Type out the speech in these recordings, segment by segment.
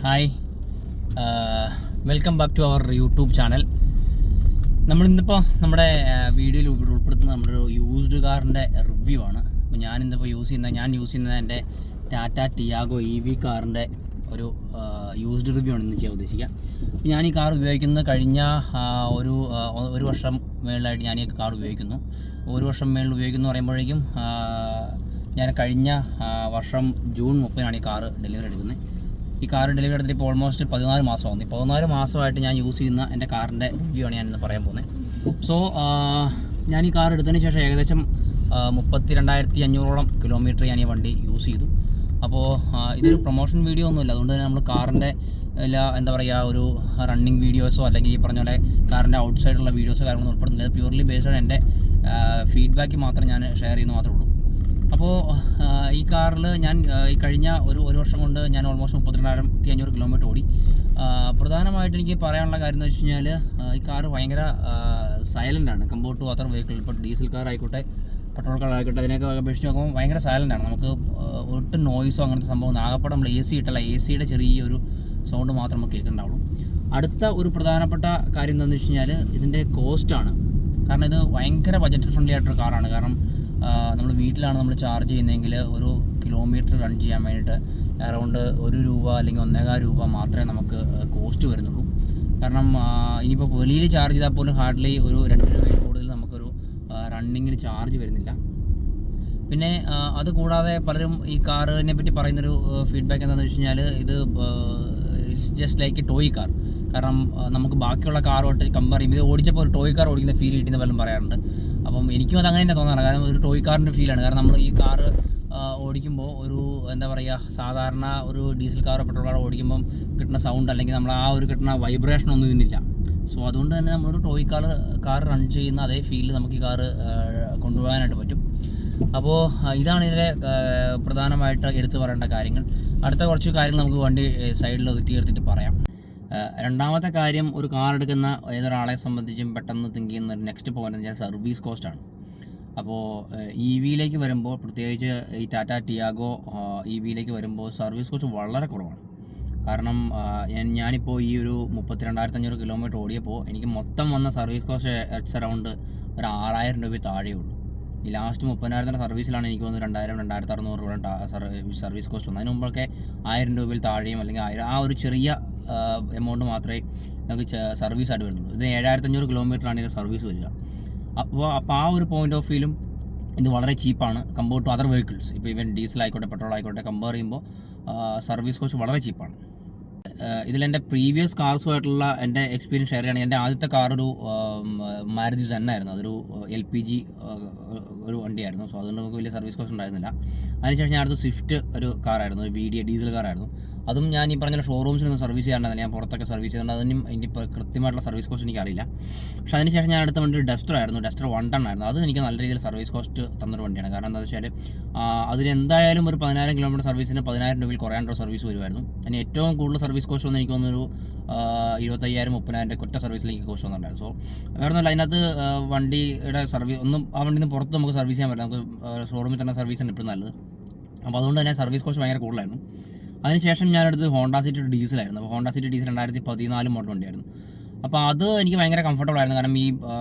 Hi, welcome back to our YouTube channel. നമ്മളിന്നിപ്പോൾ നമ്മുടെ വീഡിയോയിൽ ഉൾപ്പെടുത്തുന്ന നമ്മുടെ ഒരു യൂസ്ഡ് കാറിൻ്റെ റിവ്യൂ ആണ്. അപ്പോൾ ഞാൻ യൂസ് ചെയ്യുന്നത് എൻ്റെ ടാറ്റ ടിയാഗോ EV കാറിൻ്റെ ഒരു യൂസ്ഡ് റിവ്യൂ ആണ് ഇന്ന് ചെയ്യാൻ ഉദ്ദേശിക്കുക. അപ്പോൾ ഞാൻ ഈ കാർ ഉപയോഗിക്കുന്നത് കഴിഞ്ഞ ഒരു വർഷം മേളിലായിട്ട് ഞാൻ ഈ കാർ ഉപയോഗിക്കുന്നു. ഒരു വർഷം മേളിൽ ഉപയോഗിക്കുന്നു പറയുമ്പോഴേക്കും ഞാൻ കഴിഞ്ഞ വർഷം ജൂൺ 30 ഈ കാറ് ഡെലിവറി എടുക്കുന്നത്. ഈ കാർ ഡെലിവറി എടുത്തിട്ട് ഇപ്പോൾ ഓൾമോസ്റ്റ് 14 മാസമാകുന്നു. ഈ 14 മാസമായിട്ട് ഞാൻ യൂസ് ചെയ്യുന്ന എൻ്റെ കാറിൻ്റെ റിവ്യൂ ആണ് ഞാനിന്ന് പറയാൻ പോകുന്നത്. സോ ഞാൻ ഈ കാർ എടുത്തതിന് ശേഷം ഏകദേശം 32,500 കിലോമീറ്റർ ഞാൻ ഈ വണ്ടി യൂസ് ചെയ്തു. അപ്പോൾ ഇതൊരു പ്രൊമോഷൻ വീഡിയോ ഒന്നുമില്ല. അതുകൊണ്ട് തന്നെ നമ്മൾ കാറിൻ്റെ എല്ലാ ഒരു റണ്ണിങ് വീഡിയോസോ അല്ലെങ്കിൽ ഈ പറഞ്ഞ പോലെ കാറിൻ്റെ ഔട്ട് സൈഡുള്ള വീഡിയോസോ കാര്യങ്ങളൊന്നും ഉൾപ്പെടുന്നില്ല. പ്യൂർലി ബേസ്ഡ് ഓൺ എൻ്റെ ഫീഡ്ബാക്ക് മാത്രം ഞാൻ ഷെയർ ചെയ്യുന്നു മാത്രമേ ഉള്ളൂ. അപ്പോൾ ഈ കാറിൽ ഞാൻ ഈ കഴിഞ്ഞ ഒരു വർഷം കൊണ്ട് ഞാൻ ഓൾമോസ്റ്റ് 32,500 കിലോമീറ്റർ ഓടി. പ്രധാനമായിട്ട് എനിക്ക് പറയാനുള്ള കാര്യം എന്ന് വെച്ച് കഴിഞ്ഞാൽ ഈ കാർ ഭയങ്കര സൈലൻ്റ് ആണ് കമ്പയർഡ് ടു അതർ വെഹിക്കിൾ. ഇപ്പോൾ ഡീസൽ കാർ ആയിക്കോട്ടെ, പെട്രോൾ കാർ ആയിക്കോട്ടെ, അതിനൊക്കെ അപേക്ഷിച്ച് നോക്കുമ്പോൾ ഭയങ്കര സൈലൻ്റ് ആണ്. നമുക്ക് ഒട്ടും നോയ്സോ അങ്ങനത്തെ സംഭവം ആകപ്പെടെ നമ്മൾ AC ഇട്ടല്ല, ACയുടെ ചെറിയൊരു സൗണ്ട് മാത്രം നമുക്ക് കേൾക്കുന്നുണ്ടാവുള്ളൂ. അടുത്ത ഒരു പ്രധാനപ്പെട്ട കാര്യം എന്താണെന്ന് വെച്ച് കഴിഞ്ഞാൽ ഇതിൻ്റെ കോസ്റ്റാണ്. കാരണം ഇത് ഭയങ്കര ബജറ്റ് ഫ്രണ്ട്ലി ആയിട്ടൊരു കാറാണ്. കാരണം നമ്മൾ വീട്ടിലാണ് നമ്മൾ ചാർജ് ചെയ്യുന്നതെങ്കിൽ ഒരു കിലോമീറ്റർ റൺ ചെയ്യാൻ വേണ്ടിയിട്ട് അറൗണ്ട് ₹1 അല്ലെങ്കിൽ ₹1.25 മാത്രമേ നമുക്ക് കോസ്റ്റ് വരുന്നുള്ളൂ. കാരണം ഇനിയിപ്പോൾ വെളിയിൽ ചാർജ് ചെയ്താൽ പോലും ഹാർഡ്ലി ഒരു ₹2 കൂടുതൽ നമുക്കൊരു റണ്ണിങ്ങിന് ചാർജ് വരുന്നില്ല. പിന്നെ അതുകൂടാതെ പലരും ഈ കാറിനെ പറ്റി പറയുന്നൊരു ഫീഡ്ബാക്ക് എന്താണെന്ന് വെച്ച് കഴിഞ്ഞാൽ ഇത് it's just like A toy car. കാരണം നമുക്ക് ബാക്കിയുള്ള കാറുമായിട്ട് കമ്പയർ ചെയ്യുമ്പോൾ ഇത് ഓടിച്ചപ്പോൾ ഒരു ടോയ് കാർ ഓടിക്കുന്ന ഫീൽ കിട്ടുന്ന പലരും പറയാറുണ്ട്. അപ്പം എനിക്കും അത് അങ്ങനെ തന്നെ തോന്നാറ്. കാരണം ഒരു ടോയ് കാറിൻ്റെ ഫീലാണ്. കാരണം നമ്മൾ ഈ കാറ് ഓടിക്കുമ്പോൾ ഒരു സാധാരണ ഒരു ഡീസൽ കാറോ പെട്രോൾ കാറോ ഓടിക്കുമ്പം കിട്ടുന്ന സൗണ്ട് അല്ലെങ്കിൽ നമ്മൾ ഒരു കിട്ടുന്ന വൈബ്രേഷൻ ഒന്നും ഇതിനില്ല. സോ അതുകൊണ്ട് തന്നെ നമ്മളൊരു ടോയ് കാർ റൺ ചെയ്യുന്ന അതേ ഫീൽ നമുക്ക് ഈ കാറ് കൊണ്ടുപോകാനായിട്ട് പറ്റും. അപ്പോൾ ഇതാണ് ഇതിൻ്റെ പ്രധാനമായിട്ട് എടുത്തു പറയേണ്ട കാര്യങ്ങൾ. അടുത്ത കുറച്ച് കാര്യങ്ങൾ നമുക്ക് വണ്ടി സൈഡിൽ ഒതുക്കി എടുത്തിട്ട് പറയാം. രണ്ടാമത്തെ കാര്യം, ഒരു കാർ എടുക്കുന്ന ഏതൊരാളെ സംബന്ധിച്ചും പെട്ടെന്ന് തിങ്ക് ചെയ്യുന്ന ഒരു നെക്സ്റ്റ് പോയിന്റ് എന്ന് വെച്ചാൽ സർവീസ് കോസ്റ്റാണ്. അപ്പോൾ EVയിലേക്ക് വരുമ്പോൾ, പ്രത്യേകിച്ച് ഈ ടാറ്റ ടിയാഗോ EVയിലേക്ക് വരുമ്പോൾ സർവീസ് കോസ്റ്റ് വളരെ കുറവാണ്. കാരണം ഞാനിപ്പോൾ ഈ ഒരു 32,500 കിലോമീറ്റർ ഓടിയപ്പോൾ എനിക്ക് മൊത്തം വന്ന സർവീസ് കോസ്റ്റ് അറൗണ്ട് ഒരു ₹6,000 താഴെ ഉള്ളൂ. ഈ ലാസ്റ്റ് 30,000 സർവീസിലാണ് എനിക്ക് തോന്നുന്നു 2,000-2,600 സർവീസ് കോസ്റ്റ് വന്നത്. അതിന് മുമ്പൊക്കെ ₹1,000 താഴെയും അല്ലെങ്കിൽ ഒരു ചെറിയ എമൗണ്ട് മാത്രമേ നമുക്ക് സർവീസ് ആയിട്ട് വരുന്നുള്ളൂ. ഇത് 7,500 കിലോമീറ്ററാണ് ഇതിൻ്റെ സർവീസ് വരിക. അപ്പോൾ ഒരു പോയിന്റ് ഓഫ് വ്യൂലും ഇത് വളരെ ചീപ്പാണ് കമ്പയർഡ് ടു അതർ വെഹിക്കിൾസ്. ഇപ്പോൾ ഈവൻ ഡീസൽ ആയിക്കോട്ടെ പെട്രോൾ ആയിക്കോട്ടെ കമ്പയർ ചെയ്യുമ്പോൾ സർവീസ് കോസ്റ്റ് വളരെ ചീപ്പാണ്. ഇതിലെൻ്റെ പ്രീവിയസ് കാർസുമായിട്ടുള്ള എൻ്റെ എക്സ്പീരിയൻസ് ഷെയർ ചെയ്യുകയാണെങ്കിൽ എൻ്റെ ആദ്യത്തെ കാർ ഒരു മാരുതി സെൻ ആയിരുന്നു. അതൊരു LPG ഒരു വണ്ടിയായിരുന്നു. സോ അതുകൊണ്ട് നമുക്ക് വലിയ സർവീസ് കോസ്റ്റ് ഉണ്ടായിരുന്നില്ല. അതിനുശേഷം ഞാൻ അടുത്ത സ്വിഫ്റ്റ് ഒരു കാറായിരുന്നു, ഒരു VDA ഡീസൽ കാറായിരുന്നു. അതും ഞാൻ ഈ പറഞ്ഞ ഷോറൂംസിലൊന്നും സർവീസ് ചെയ്യാറുണ്ടായിരുന്നില്ല. ഞാൻ പുറത്തൊക്കെ സർവീസ് ചെയ്തിട്ടുണ്ട്. അതിനും ഇപ്പോൾ കൃത്യമായിട്ടുള്ള സർവീസ് കോസ്റ്റ് എനിക്കറിയില്ല. പക്ഷേ അതിനുശേഷം ഞാൻ അടുത്ത വണ്ടി ഡസ്റ്റർ ആയിരുന്നു. ഡസ്റ്റർ 1 ടൺ ആയിരുന്നു. അത് എനിക്ക് നല്ല രീതിയിൽ സർവീസ് കോസ്റ്റ് തന്നൊരു വണ്ടിയാണ്. കാരണം എന്താ വെച്ചാൽ അതിന് എന്തായാലും ഒരു 10,000 കിലോമീറ്റർ സർവീസിന് ₹10,000 കുറയാനുള്ള സർവീസ് വരുമായിരുന്നു. അതിന് ഏറ്റവും കൂടുതൽ സർവീസ് കോസ്റ്റ് വന്ന് എനിക്ക് തോന്നുന്നൊരു 25,000-30,000 ഒറ്റ സർവീസിലേക്ക് കോസ്റ്റ് വന്നിട്ടുണ്ടായിരുന്നു. സോ വേറെ ഒന്നുമില്ല, അതിനകത്ത് വണ്ടിയുടെ സർവീസ് ആ വണ്ടിയിൽ നിന്ന് പുറത്ത് നമുക്ക് സർവീസ് ചെയ്യാൻ പറ്റില്ല. നമുക്ക് ഷോറൂമിൽ തന്നെ സർവീസാണ് എപ്പോഴും നല്ലത്. അപ്പോൾ അതുകൊണ്ട് തന്നെ സർവീസ് കോസ്റ്റ് ഭയങ്കര കൂടുതലായിരുന്നു. അതിനുശേഷം ഞാനെടുത്ത് ഹോണ്ട സിറ്റി ഡീസലായിരുന്നു. അപ്പോൾ ഹോണ്ട സിറ്റി ഡീസൽ 2014 മോഡൽ വണ്ടിയായിരുന്നു. അപ്പോൾ അത് എനിക്ക് ഭയങ്കര കംഫർട്ടബിൾ ആയിരുന്നു. കാരണം ഈ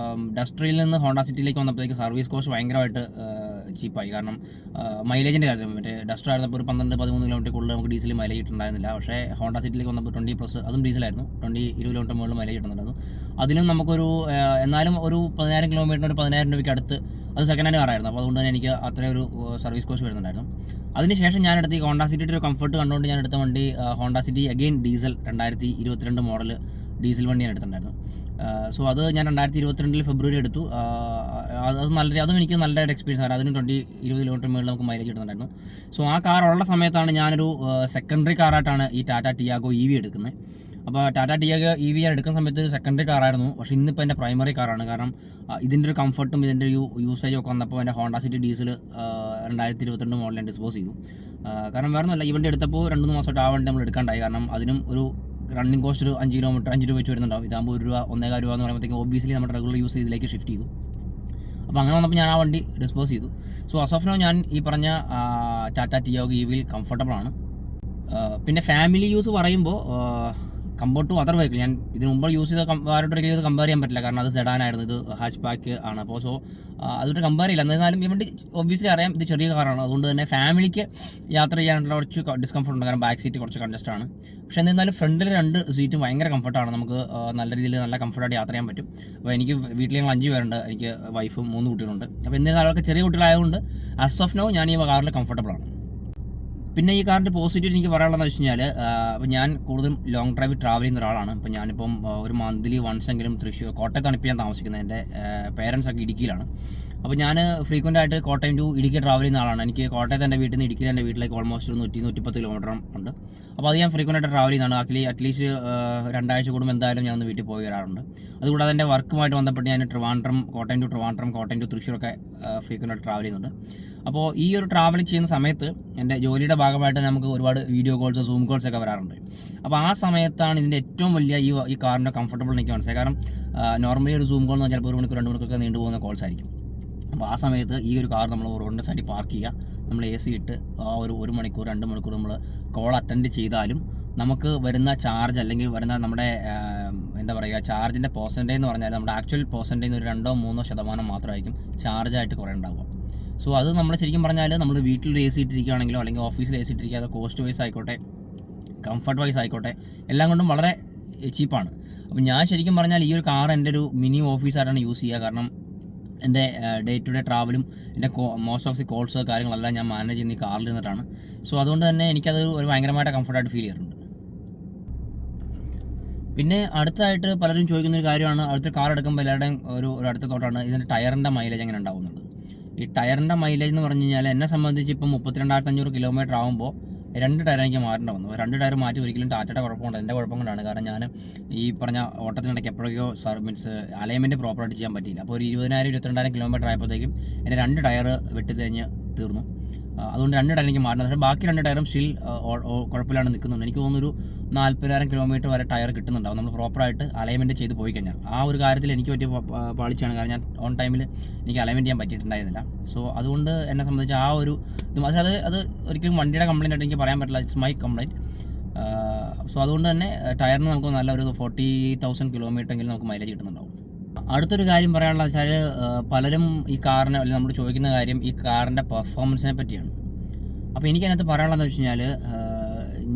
ഡസ്റ്ററിൽ നിന്ന് ഹോണ്ട സിറ്റിയിലേക്ക് വന്നപ്പോഴത്തേക്ക് സർവീസ് കോസ്റ്റ് ഭയങ്കരമായിട്ട് ചീപ്പായി. കാരണം മൈലേജിൻ്റെ കാര്യത്തിൽ മറ്റേ ഡസ്റ്റർ ആയിരുന്നപ്പോൾ ഒരു 12-13 കിലോമീറ്റർ കൂടുതൽ നമുക്ക് ഡീസൽ മൈലേജ് കിട്ടുന്നുണ്ടായിരുന്നില്ല. പക്ഷേ ഹോണ്ട സിറ്റിയിലേക്ക് വന്നപ്പോൾ 20+, അതും ഡീസലായിരുന്നു, 20-20 കിലോമീറ്റർ മുകളിൽ മൈലേജ് കിട്ടുന്നുണ്ടായിരുന്നു. അതിനും നമുക്കൊരു എന്നാലും ഒരു 10,000 കിലോമീറ്ററിന് ഒരു ₹10,000 അടുത്ത് അത് സെക്കൻഡ് ഹാൻഡ് കാറായിരുന്നു. അപ്പോൾ അതുകൊണ്ട് തന്നെ എനിക്ക് അത്രയും ഒരു സർവീസ് കോസ്റ്റ് വരുന്നുണ്ടായിരുന്നു. അതിനുശേഷം ഞാനെടുത്ത് ഈ ഹോണ്ട സിറ്റിയുടെ ഒരു കംഫർട്ട് കണ്ടുകൊണ്ട് ഞാൻ എടുത്ത വണ്ടി Honda city again diesel 2022 model diesel വണ്ടി ഞാൻ എടുത്തിട്ടുണ്ടായിരുന്നു. സോ അത് ഞാൻ 2022 ഫെബ്രുവരി എടുത്തു. അതും എനിക്ക് നല്ലൊരു എക്സ്പീരിയൻസ് ആയിരുന്നു. അതിന് 20-20 കിലോമീറ്റർ മുകളിൽ നമുക്ക് മൈലേജ് കിട്ടുന്നുണ്ടായിരുന്നു. സോ ആ കാർ ഉള്ള സമയത്താണ് ഞാനൊരു സെക്കൻഡറി കാറായിട്ടാണ് ഈ ടാറ്റ ടിയാഗോ EV എടുക്കുന്നത്. അപ്പോൾ ടാറ്റ ടിയാഗോ EV ഞാൻ എടുക്കുന്ന സമയത്ത് ഒരു സെക്കൻഡറി കാറായിരുന്നു. പക്ഷേ ഇന്നിപ്പോൾ എൻ്റെ പ്രൈമറി കാറാണ്. കാരണം ഇതിൻ്റെ ഒരു കംഫർട്ടും ഇതിൻ്റെ ഒരു യൂസേജും ഒക്കെ വന്നപ്പോൾ എൻ്റെ ഹോണ്ട സിറ്റി ഡീസൽ 2022 മോഡൽ ഞാൻ ഡിസ്പോസ് ചെയ്തു. കാരണം വേറെ ഒന്നുമല്ല, ഈ വണ്ടി എടുത്തപ്പോൾ 2-3 മാസമായിട്ട് ആ വണ്ടി നമ്മൾ എടുക്കാണ്ടായി. കാരണം അതിനും ഒരു റണ്ണിങ് കോസ്റ്റ് ഒരു 5 കിലോമീറ്റർ ₹5 വെച്ച് വരുന്നുണ്ടാവും. ഇതാകുമ്പോൾ ₹1 ₹1.25 എന്ന് പറയുമ്പോഴത്തേക്കും ഒബ്വിയസ്ലി നമ്മുടെ റെഗുലർ യൂസ് ചെയ്തിലേക്ക് ഷിഫ്റ്റ് ചെയ്തു. അപ്പോൾ അങ്ങനെ വന്നപ്പോൾ ഞാൻ ആ വണ്ടി ഡിസ്പോസ് ചെയ്തു. സോ അസ് ഓഫ് നൗ ഞാൻ ഈ പറഞ്ഞ ടാറ്റ ടിയാഗോ EVയിൽ കംഫർട്ടബിൾ ആണ്. പിന്നെ ഫാമിലി യൂസ് പറയുമ്പോൾ കമ്പയർഡ് ടു അതർ വെഹിക്കിൾ, ഞാൻ ഇതിന് മുമ്പ് യൂസ് ചെയ്ത വേറൊരു ഇത് കമ്പയർ ചെയ്യാൻ പറ്റില്ല, കാരണം അത് സെഡാനായിരുന്നു, ഇത് ഹാച്ച് ബാക്ക് ആണ്. അപ്പോൾ സോ അതുകൊണ്ട് കമ്പയർ ചെയ്യില്ല. എന്നാലും ഈ വണ്ടി ഒബ്വിയസ്ലി അറിയാം ഇത് ചെറിയ കാറാണ്, അതുകൊണ്ട് തന്നെ ഫാമിലിക്ക് യാത്ര ചെയ്യാനുള്ള കുറച്ച് ഡിസ്കംഫർട്ട് ഉണ്ട്, കാരണം ബാക്ക് സീറ്റ് കുറച്ച് കൺജസ്റ്റ് ആണ്. പക്ഷേ എന്നിരുന്നാലും ഫ്രണ്ടിൽ 2 സീറ്റും ഭയങ്കര കംഫർട്ടാണ്, നമുക്ക് നല്ല രീതിയിൽ നല്ല കംഫർട്ടായിട്ട് യാത്ര ചെയ്യാൻ പറ്റും. അപ്പോൾ എനിക്ക് വീട്ടിൽ ഞങ്ങൾ 5 പേരുണ്ട്, എനിക്ക് വൈഫും 3 കുട്ടികളുണ്ട്. അപ്പോൾ എന്നിരുന്നാലും അവർക്ക് ചെറിയ കുട്ടികളായതുകൊണ്ട് ആസ് ഓഫ് നോ ഞാൻ ഈ കാറിൽ കംഫർട്ടബിളാണ്. പിന്നെ ഈ കാറിൻ്റെ പോസിറ്റീവ് എനിക്ക് പറയാനുള്ളതെന്ന് വെച്ച് കഴിഞ്ഞാൽ, അപ്പോൾ ഞാൻ കൂടുതലും ലോങ് ഡ്രൈവ് ട്രാവൽ ചെയ്യുന്ന ഒരാളാണ്. ഇപ്പോൾ ഞാനിപ്പം ഒരു മന്ത്ലി വൺസെങ്കിലും കോട്ടയത്താണ് ഇപ്പോൾ ഞാൻ താമസിക്കുന്നത്, എൻ്റെ പേരൻസ് ഒക്കെ ഇടുക്കിയിലാണ്. അപ്പോൾ ഞാൻ ഫ്രീക്വൻ്റ് ആയിട്ട് കോട്ടയം ടു ഇടുക്കി ട്രാവൽ ചെയ്യുന്ന ആളാണ്. എനിക്ക് കോട്ടയത്ത് എൻ്റെ വീട്ടിൽ നിന്ന് ഇടുക്കിയിൽ എൻ്റെ വീട്ടിലേക്ക് ഓൾമോസ്റ്റ് ഒരു 100-110 കിലോമീറ്റർ ഉണ്ട്. അപ്പോൾ അത് ഞാൻ ഫ്രീക്വൻ്റ് ആയിട്ട് ട്രാവൽ ചെയ്യുന്നതാണ്. അറ്റ്ലീസ്റ്റ് 2 ആഴ്ച കൂടുമ്പോൾ എന്തായാലും ഞാൻ ഒന്ന് വീട്ടിൽ പോയി വരാറുണ്ട്. അതുകൂടാതെ എൻ്റെ വർക്കുമായിട്ട് ബന്ധപ്പെട്ട് ഞാൻ കോട്ടയം ടു തൃശ്ശൂരൊക്കെ ഫ്രീക്വൻ്റ് ആയിട്ട് ട്രാവൽ ചെയ്യുന്നുണ്ട്. അപ്പോൾ ഈ ഒരു ട്രാവലിംഗ് ചെയ്യുന്ന സമയത്ത് എൻ്റെ ജോലിയുടെ ഭാഗമായിട്ട് നമുക്ക് ഒരുപാട് വീഡിയോ കോൾസ്, സൂം കോൾസ് ഒക്കെ വരാറുണ്ട്. അപ്പോൾ ആ സമയത്താണ് ഇതിൻ്റെ ഏറ്റവും വലിയ ഈ കാറിൻ്റെ കംഫർട്ടബിൾ എനിക്ക് മനസ്സിലായി. കാരണം നോർമലി ഒരു സൂം കോൾ എന്ന് പറഞ്ഞാൽ ചിലപ്പോൾ 1 മണിക്കൂർ 2 മണിക്കൂറൊക്കെ നീണ്ടു പോകുന്ന കോൾസ് ആയിരിക്കും. അപ്പോൾ ആ സമയത്ത് ഈ ഒരു കാർ നമ്മൾ റോഡിൻ്റെ സൈഡിൽ പാർക്ക് ചെയ്യുക, നമ്മൾ AC ഇട്ട് ആ ഒരു 1 മണിക്കൂർ 2 മണിക്കൂർ നമ്മൾ കോൾ അറ്റൻഡ് ചെയ്താലും നമുക്ക് വരുന്ന ചാർജ് അല്ലെങ്കിൽ വരുന്ന നമ്മുടെ എന്താ പറയുക ചാർജിൻ്റെ പെർസെൻറ്റേജ് എന്ന് പറഞ്ഞാൽ നമ്മുടെ ആക്ച്വൽ പെർസെൻറ്റേജ് ഒരു 2-3% മാത്രമായിരിക്കും ചാർജായിട്ട് കുറേ ഉണ്ടാവുക. സോ അത് നമ്മൾ ശരിക്കും പറഞ്ഞാൽ നമ്മൾ വീട്ടിൽ AC ഇട്ടിരിക്കുകയാണെങ്കിലോ അല്ലെങ്കിൽ ഓഫീസിൽ AC ഇട്ടിരിക്കുക, കോസ്റ്റ് വൈസ് ആയിക്കോട്ടെ കംഫർട്ട് വൈസ് ആയിക്കോട്ടെ എല്ലാം കൊണ്ടും വളരെ ചീപ്പാണ്. അപ്പോൾ ഞാൻ ശരിക്കും പറഞ്ഞാൽ ഈ ഒരു കാർ എൻ്റെ ഒരു മിനി ഓഫീസായിട്ടാണ് യൂസ് ചെയ്യുക. കാരണം എൻ്റെ ഡേ ടു ഡേ ട്രാവലും എൻ്റെ മോസ്റ്റ് ഓഫ് ദി കോൾസ് കാര്യങ്ങളെല്ലാം ഞാൻ മാനേജ് ചെയ്യുന്ന ഈ കാറിൽ നിന്നിട്ടാണ്. സോ അതുകൊണ്ട് തന്നെ എനിക്കത് ഒരു ഭയങ്കരമായിട്ട് കംഫർട്ടായിട്ട് ഫീൽ ചെയ്യാറുണ്ട്. പിന്നെ അടുത്തായിട്ട് പലരും ചോദിക്കുന്നൊരു കാര്യമാണ്, അടുത്ത കാർ എടുക്കുമ്പോൾ എല്ലാവരുടെയും ഒരു അടുത്ത തോട്ടാണ് ഇതിൻ്റെ ടയറിൻ്റെ മൈലേജ് എങ്ങനെ ഉണ്ടാവുന്നത്. ഈ ടയറിൻ്റെ മൈലേജ് എന്ന് പറഞ്ഞു കഴിഞ്ഞാൽ എന്നെ സംബന്ധിച്ച് ഇപ്പം 32,500 കിലോമീറ്റർ ആകുമ്പോൾ 2 ടയർ എനിക്ക് മാറേണ്ട വന്നു. 2 ടയർ മാറ്റി ഒരിക്കലും ടാറ്റയുടെ കുഴപ്പമുണ്ട്, എൻ്റെ കുഴപ്പം കൊണ്ടാണ്. കാരണം ഞാൻ ഈ പറഞ്ഞ ഓട്ടത്തിനിടയ്ക്ക് എപ്പോഴൊക്കെയോ അലൈൻമെൻറ്റ് പ്രോപ്പറായിട്ട് ചെയ്യാൻ പറ്റിയില്ല. അപ്പോൾ ഒരു 20,000-22,000 കിലോമീറ്റർ ആയപ്പോഴത്തേക്കും എൻ്റെ 2 ടയർ വെട്ടിത്തഴിഞ്ഞ് തീർന്നു. അതുകൊണ്ട് 2 ടയർ എനിക്ക് മാറണം. പക്ഷേ ബാക്കി 2 ടയറും സ്റ്റിൽ കുഴപ്പമില്ലാണ്ട് നിൽക്കുന്നുണ്ട്. എനിക്ക് തോന്നുന്നൊരു 40,000 കിലോമീറ്റർ വരെ ടയർ കിട്ടുന്നുണ്ടാവും നമ്മൾ പ്രോപ്പറായിട്ട് അലൈൻമെൻറ്റ് ചെയ്ത് പോയി കഴിഞ്ഞാൽ. ആ ഒരു കാര്യത്തിൽ എനിക്ക് പറ്റിയ പാളിച്ചാണ്, കാരണം ഞാൻ ഓൺ ടൈമിൽ എനിക്ക് അലൈൻമെൻറ്റ് ചെയ്യാൻ പറ്റിയിട്ടുണ്ടായിരുന്നില്ല. സോ അതുകൊണ്ട് എന്നെ സംബന്ധിച്ച് ആ ഒരു അത് ഒരിക്കലും വണ്ടിയുടെ കംപ്ലയിൻ്റ് ആയിട്ട് എനിക്ക് പറയാൻ പറ്റില്ല, ഇറ്റ്സ് മൈ കംപ്ലയിൻറ്റ്. സോ അതുകൊണ്ട് തന്നെ ടയറിന് നമുക്ക് നല്ല ഒരു 40,000 കിലോമീറ്റർ എങ്കിലും നമുക്ക് മൈലേജ് കിട്ടുന്നുണ്ടാവും. അടുത്തൊരു കാര്യം പറയാനുള്ളത് വെച്ചാൽ, പലരും ഈ കാറിനെ അല്ലെങ്കിൽ നമ്മൾ ചോദിക്കുന്ന കാര്യം ഈ കാറിൻ്റെ പെർഫോമൻസിനെ പറ്റിയാണ്. അപ്പോൾ എനിക്കതിനകത്ത് പറയാനുള്ളതെന്ന് വെച്ച് കഴിഞ്ഞാൽ,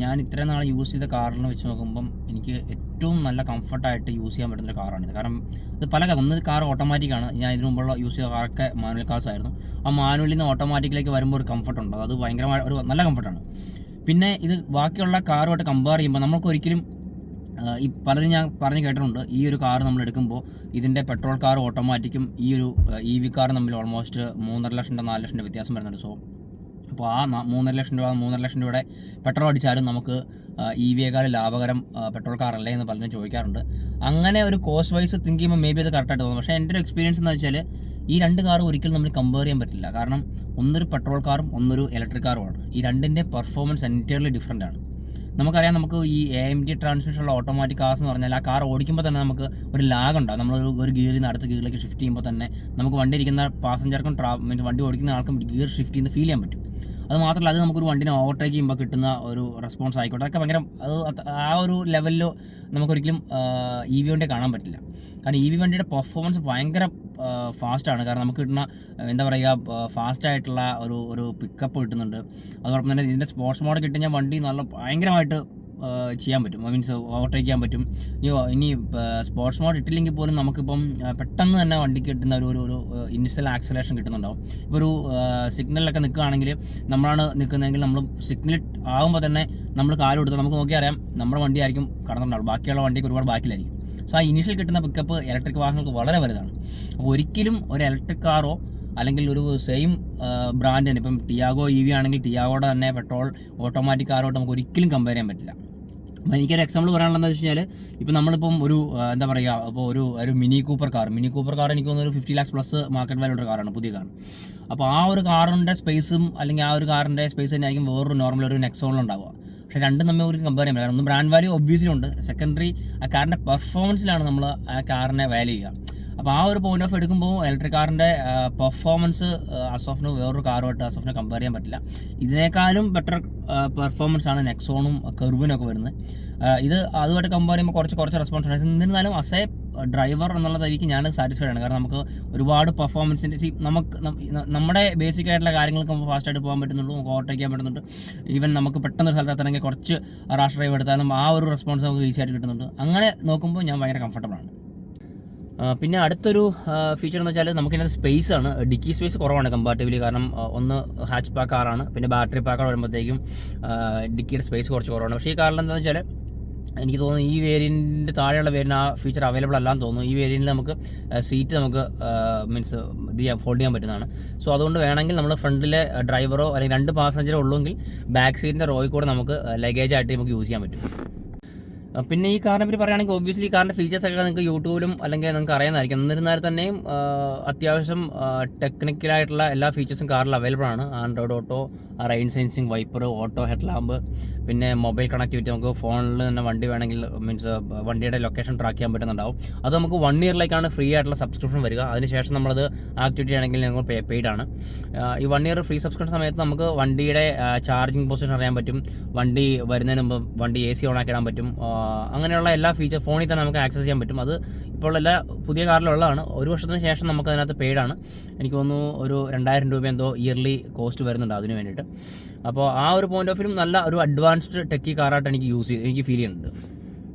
ഞാൻ ഇത്രയും നാൾ യൂസ് ചെയ്ത കാറിനെ വെച്ച് നോക്കുമ്പം എനിക്ക് ഏറ്റവും നല്ല കംഫർട്ടായിട്ട് യൂസ് ചെയ്യാൻ പറ്റുന്നൊരു കാറാണിത്. കാരണം ഇത് ഒന്ന് കാർ ഓട്ടോമാറ്റിക്കാണ്. ഞാൻ ഇതിനു മുമ്പുള്ള യൂസ് ചെയ്ത കാറൊക്കെ മാനുവൽ കാർസ് ആയിരുന്നു. ആ മാനുവലിൽ നിന്ന് ഓട്ടോമാറ്റിക്കിലേക്ക് വരുമ്പോൾ ഒരു കംഫർട്ട് ഉണ്ട്, അത് ഭയങ്കരമായ ഒരു നല്ല കംഫർട്ടാണ്. പിന്നെ ഇത് ബാക്കിയുള്ള കാറുമായിട്ട് കമ്പയർ ചെയ്യുമ്പോൾ നമുക്കൊരിക്കലും ഈ പലരും ഞാൻ പറഞ്ഞു കേട്ടിട്ടുണ്ട്, ഈ ഒരു കാർ നമ്മൾ എടുക്കുമ്പോൾ ഇതിൻ്റെ പെട്രോൾ കാർ ഓട്ടോമാറ്റിക്കും ഈ ഒരു EV കാറും തമ്മിൽ ഓൾമോസ്റ്റ് 3.5 ലക്ഷം 4 ലക്ഷം വ്യത്യാസം വരുന്നുണ്ട്. സോ അപ്പോൾ ആ 3.5 ലക്ഷം രൂപയുടെ പെട്രോൾ അടിച്ചാലും നമുക്ക് EVയേക്കാൾ ലാഭകരം പെട്രോൾ കാറല്ലേ എന്ന് പലരും ചോദിക്കാറുണ്ട്. അങ്ങനെ ഒരു കോസ്റ്റ് വൈസ് തിങ്ക് ചെയ്യുമ്പോൾ മേ ബി അത് കറക്റ്റായിട്ട് തോന്നും. പക്ഷേ എൻ്റെ ഒരു എക്സ്പീരിയൻസ് എന്ന് വെച്ചാൽ ഈ 2 കാറും ഒരിക്കലും നമ്മൾ കമ്പയർ ചെയ്യാൻ പറ്റില്ല. കാരണം ഒന്നൊരു പെട്രോൾ കാറും ഒന്നൊരു ഇലക്ട്രിക് കാറുമാണ്. ഈ രണ്ടിൻ്റെ പെർഫോമൻസ് എൻറ്റയർലി ഡിഫറൻ്റ് ആണ്. നമുക്കറിയാം, നമുക്ക് ഈ AMD ട്രാൻസ്മിഷനുള്ള ഓട്ടോമാറ്റിക് കാർസ് എന്ന് പറഞ്ഞാൽ ആ കാർ ഓടിക്കുമ്പോൾ തന്നെ നമുക്ക് ഒരു ലാഗ് ഉണ്ടാകും. നമ്മൾ ഒരു ഗിയറിൽ നിന്ന് അടുത്ത ഗിയറിലേക്ക് ഷിഫ്റ്റ് ചെയ്യുമ്പോൾ തന്നെ നമുക്ക് വണ്ടി ഇരിക്കുന്ന പാസഞ്ചർക്കും വണ്ടി ഓടിക്കുന്ന ആൾക്കും ഗിയർ ഷിഫ്റ്റ് ചെയ്യുന്നത് ഫീൽ ചെയ്യാൻ പറ്റും. അത് മാത്രമല്ല, അത് നമുക്കൊരു വണ്ടിനെ ഓവർടേക്ക് ചെയ്യുമ്പോൾ കിട്ടുന്ന ഒരു റെസ്പോൺസ് ആയിക്കോട്ടെ, അതൊക്കെ ഭയങ്കര ആ ഒരു ലെവലിൽ നമുക്കൊരിക്കലും EV വണ്ടി കാണാൻ പറ്റില്ല. കാരണം EV വണ്ടിയുടെ പെർഫോമൻസ് ഭയങ്കര ഫാസ്റ്റാണ്. കാരണം നമുക്ക് കിട്ടുന്ന എന്താ പറയുക ഫാസ്റ്റായിട്ടുള്ള ഒരു പിക്കപ്പ് കിട്ടുന്നുണ്ട്. അതോടൊപ്പം തന്നെ ഇതിൻ്റെ സ്പോർട്സ് മോഡ് കിട്ടിക്കഴിഞ്ഞാൽ വണ്ടി നല്ല ഭയങ്കരമായിട്ട് ചെയ്യാൻ പറ്റും, മീൻസ് ഓവർടേക്ക് ചെയ്യാൻ പറ്റും. ഇനി സ്പോർട്സ് മോഡ് ഇട്ടില്ലെങ്കിൽ പോലും നമുക്കിപ്പം പെട്ടെന്ന് തന്നെ വണ്ടിക്ക് കിട്ടുന്ന ഒരു ഇനിഷ്യൽ ആക്സലേഷൻ കിട്ടുന്നുണ്ടാവും. ഇപ്പോൾ ഒരു സിഗ്നലിലൊക്കെ നിൽക്കുകയാണെങ്കിൽ നമ്മളാണ് നിൽക്കുന്നതെങ്കിൽ നമ്മൾ സിഗ്നൽ ആകുമ്പോൾ തന്നെ നമ്മൾ കാല് കൊടുത്താൽ നമുക്ക് നോക്കിയാൽ അറിയാം നമ്മുടെ വണ്ടി ആയിരിക്കും കടന്നിട്ടുണ്ടാവും, ബാക്കിയുള്ള വണ്ടിക്ക് ഒരുപാട് ബാക്കിലായിരിക്കും. സോ ആ ഇനീഷ്യൽ കിട്ടുന്ന പിക്കപ്പ് ഇലക്ട്രിക് വാഹനങ്ങൾക്ക് വളരെ വലുതാണ്. അപ്പോൾ ഒരിക്കലും ഒരു ഇലക്ട്രിക് കാറോ അല്ലെങ്കിൽ ഒരു സെയിം ബ്രാൻഡ് തന്നെ, ഇപ്പം ടിയാഗോ EV ആണെങ്കിൽ ടിയാഗോയുടെ തന്നെ പെട്രോൾ ഓട്ടോമാറ്റിക് കാറോട്ട് നമുക്ക് ഒരിക്കലും കമ്പയർ ചെയ്യാൻ പറ്റില്ല. അപ്പോൾ എനിക്കൊരു എക്സാമ്പിൾ പറയാനുള്ളതെന്ന് വെച്ച് കഴിഞ്ഞാൽ, ഇപ്പം നമ്മളിപ്പം എന്താ പറയുക, അപ്പോൾ ഒരു മിനി കൂപ്പർ കാർ എനിക്ക് തോന്നുന്നു ഒരു 50 lakhs പ്ലസ് മാർക്കറ്റ് വാല്യൂ ഉള്ള കാറാണ്, പുതിയ കാർ. അപ്പോൾ ആ ഒരു കാറിൻ്റെ സ്പേസും അല്ലെങ്കിൽ ആ ഒരു കാറിൻ്റെ സ്പേസ് തന്നെ ആയിരിക്കും വേറൊരു നോർമൽ ഒരു നെക്സോണിലുണ്ടാവുക. പക്ഷേ രണ്ടും തമ്മിൽ ഒരു കമ്പയർ ചെയ്യാൻ പറ്റില്ല. ഒന്ന് ബ്രാൻഡ് വാല്യൂ ഒബ്വിയസ്ലി ഉണ്ട്, സെക്കൻഡറി ആ കാറിൻ്റെ പെർഫോമൻസിലാണ് നമ്മൾ ആ കാറിനെ വാല്യൂ ചെയ്യുക. അപ്പോൾ ആ ഒരു പോയിന്റ് ഓഫ് എടുക്കുമ്പോൾ ഇലക്ട്രിക് കാറിൻ്റെ പെർഫോമൻസ് അസോഫിന് വേറൊരു കാറുമായിട്ട് അസോഫിനെ കമ്പയർ ചെയ്യാൻ പറ്റില്ല. ഇതിനേക്കാളും ബെറ്റർ പെർഫോമൻസ് ആണ് നെക്സോണും കെർവിനൊക്കെ വരുന്നത്. ഇത് അതുമായിട്ട് കമ്പയർ ചെയ്യുമ്പോൾ കുറച്ച് റെസ്പോൺസ് ഉണ്ട്. എന്നിരുന്നാലും ആസ് എ ഡ്രൈവർ എന്നുള്ളതായിരിക്കും ഞാൻ സാറ്റിസ്ഫൈഡ് ആണ്. കാരണം നമുക്ക് ഒരുപാട് പെർഫോമൻസിൻ്റെ നമ്മുടെ ബേസിക് ആയിട്ടുള്ള കാര്യങ്ങൾക്ക് നമുക്ക് ഫാസ്റ്റായിട്ട് പോകാൻ പറ്റുന്നുള്ളൂ, നമുക്ക് ഓവർടേക്ക് ചെയ്യാൻ പറ്റുന്നുണ്ട്. ഈവൻ നമുക്ക് പെട്ടെന്ന് സ്ഥലത്ത് എത്തണമെങ്കിൽ കുറച്ച് റാഷ് ഡ്രൈവ് എടുത്താലും ആ ഒരു റെസ്പോൺസ് നമുക്ക് ഈസി ആയിട്ട് കിട്ടുന്നുണ്ട്. അങ്ങനെ നോക്കുമ്പോൾ ഞാൻ ഭയങ്കര കംഫർട്ടബിൾ ആണ്. പിന്നെ അടുത്തൊരു ഫീച്ചർ എന്ന് വെച്ചാൽ നമുക്കിതിനകത്ത് സ്പേസ് ആണ്. ഡിക്കി സ്പേസ് കുറവാണ് കമ്പാരിറ്റീവ്ലി. കാരണം ഒന്ന് ഹാച്ച് പാക്ക് കാറാണ്, പിന്നെ ബാറ്ററി പാക്ക് വരുമ്പോഴത്തേക്കും ഡിക്കിയുടെ സ്പേസ് കുറച്ച് കുറവാണ്. പക്ഷേ ഈ കാറിൽ എന്താണെന്ന് വെച്ചാൽ എനിക്ക് തോന്നുന്നു ഈ വേരിയൻറ്റിൻ്റെ താഴെയുള്ള വേരിയൻ്റ് ആ ഫീച്ചർ അവൈലബിൾ അല്ലാന്ന് തോന്നുന്നു. ഈ വേരിയൻറ്റിൽ നമുക്ക് സീറ്റ് നമുക്ക് മീൻസ് ഫോൾഡ് ചെയ്യാൻ പറ്റുന്നതാണ്. സോ അതുകൊണ്ട് വേണമെങ്കിൽ നമ്മൾ ഫ്രണ്ടിലെ ഡ്രൈവറോ അല്ലെങ്കിൽ 2 പാസഞ്ചറോ ഉള്ളെങ്കിൽ ബാക്ക് സീറ്റിൻ്റെ റോയിൽ കൂടെ നമുക്ക് ലഗേജ് ആയിട്ട് നമുക്ക് യൂസ് ചെയ്യാൻ പറ്റും. പിന്നെ ഈ കാറിനെ പറ്റി പറയുകയാണെങ്കിൽ ഒബ്വിയസ്ലി ഈ കാറിൻ്റെ ഫീച്ചേഴ്സൊക്കെ നിങ്ങൾക്ക് യൂട്യൂബിലും അല്ലെങ്കിൽ നിങ്ങൾക്ക് അറിയാമായിരിക്കും. എന്നിരുന്നാൽ തന്നെയും അത്യാവശ്യം ടെക്നിക്കലായിട്ടുള്ള എല്ലാ ഫീച്ചേഴ്സും കാറിൽ അവൈലബിൾ ആണ്. Android auto, rain sensing, wiper, auto head lamp, പിന്നെ മൊബൈൽ കണക്ടിവിറ്റി. നമുക്ക് ഫോണിൽ തന്നെ വണ്ടി വേണമെങ്കിൽ മീൻസ് വണ്ടിയുടെ ലൊക്കേഷൻ ട്രാക്ക് ചെയ്യാൻ പറ്റുന്നുണ്ടാവും. അത് നമുക്ക് 1 ഇയറിലേക്കാണ് ഫ്രീ ആയിട്ടുള്ള സബ്സ്ക്രിപ്ഷൻ വരിക. അതിനുശേഷം നമ്മളത് ആക്ടിവിറ്റി ആണെങ്കിൽ ഞങ്ങൾ പെയ്ഡ് ആണ്. ഈ 1 ഇയർ ഫ്രീ സബ്സ്ക്രിപ്ഷൻ സമയത്ത് നമുക്ക് വണ്ടിയുടെ ചാർജിങ് പൊസിഷൻ അറിയാൻ പറ്റും, വണ്ടി വരുന്നതിന് മുമ്പ് വണ്ടി AC ഓൺ ആക്കി ഇടാൻ പറ്റും. അങ്ങനെയുള്ള എല്ലാ ഫീച്ചർ ഫോണിൽ തന്നെ നമുക്ക് ആക്സസ് ചെയ്യാൻ പറ്റും. അത് ഇപ്പോൾ എല്ലാ പുതിയ കാറിലുള്ളതാണ്. 1 വർഷത്തിന് ശേഷം നമുക്ക് അതിനകത്ത് പെയ്ഡാണ്. എനിക്ക് തോന്നുന്നു ഒരു 2000 രൂപ എന്തോ ഇയർലി കോസ്റ്റ് വരുന്നുണ്ട് അതിന് വേണ്ടിയിട്ട്. അപ്പോൾ ആ ഒരു പോയിന്റ് ഓഫ് വ്യൂ നല്ല ഒരു അഡ്വാൻസ്ഡ് ടെക്കി കാറായിട്ട് എനിക്ക് ഫീൽ ചെയ്യുന്നുണ്ട്.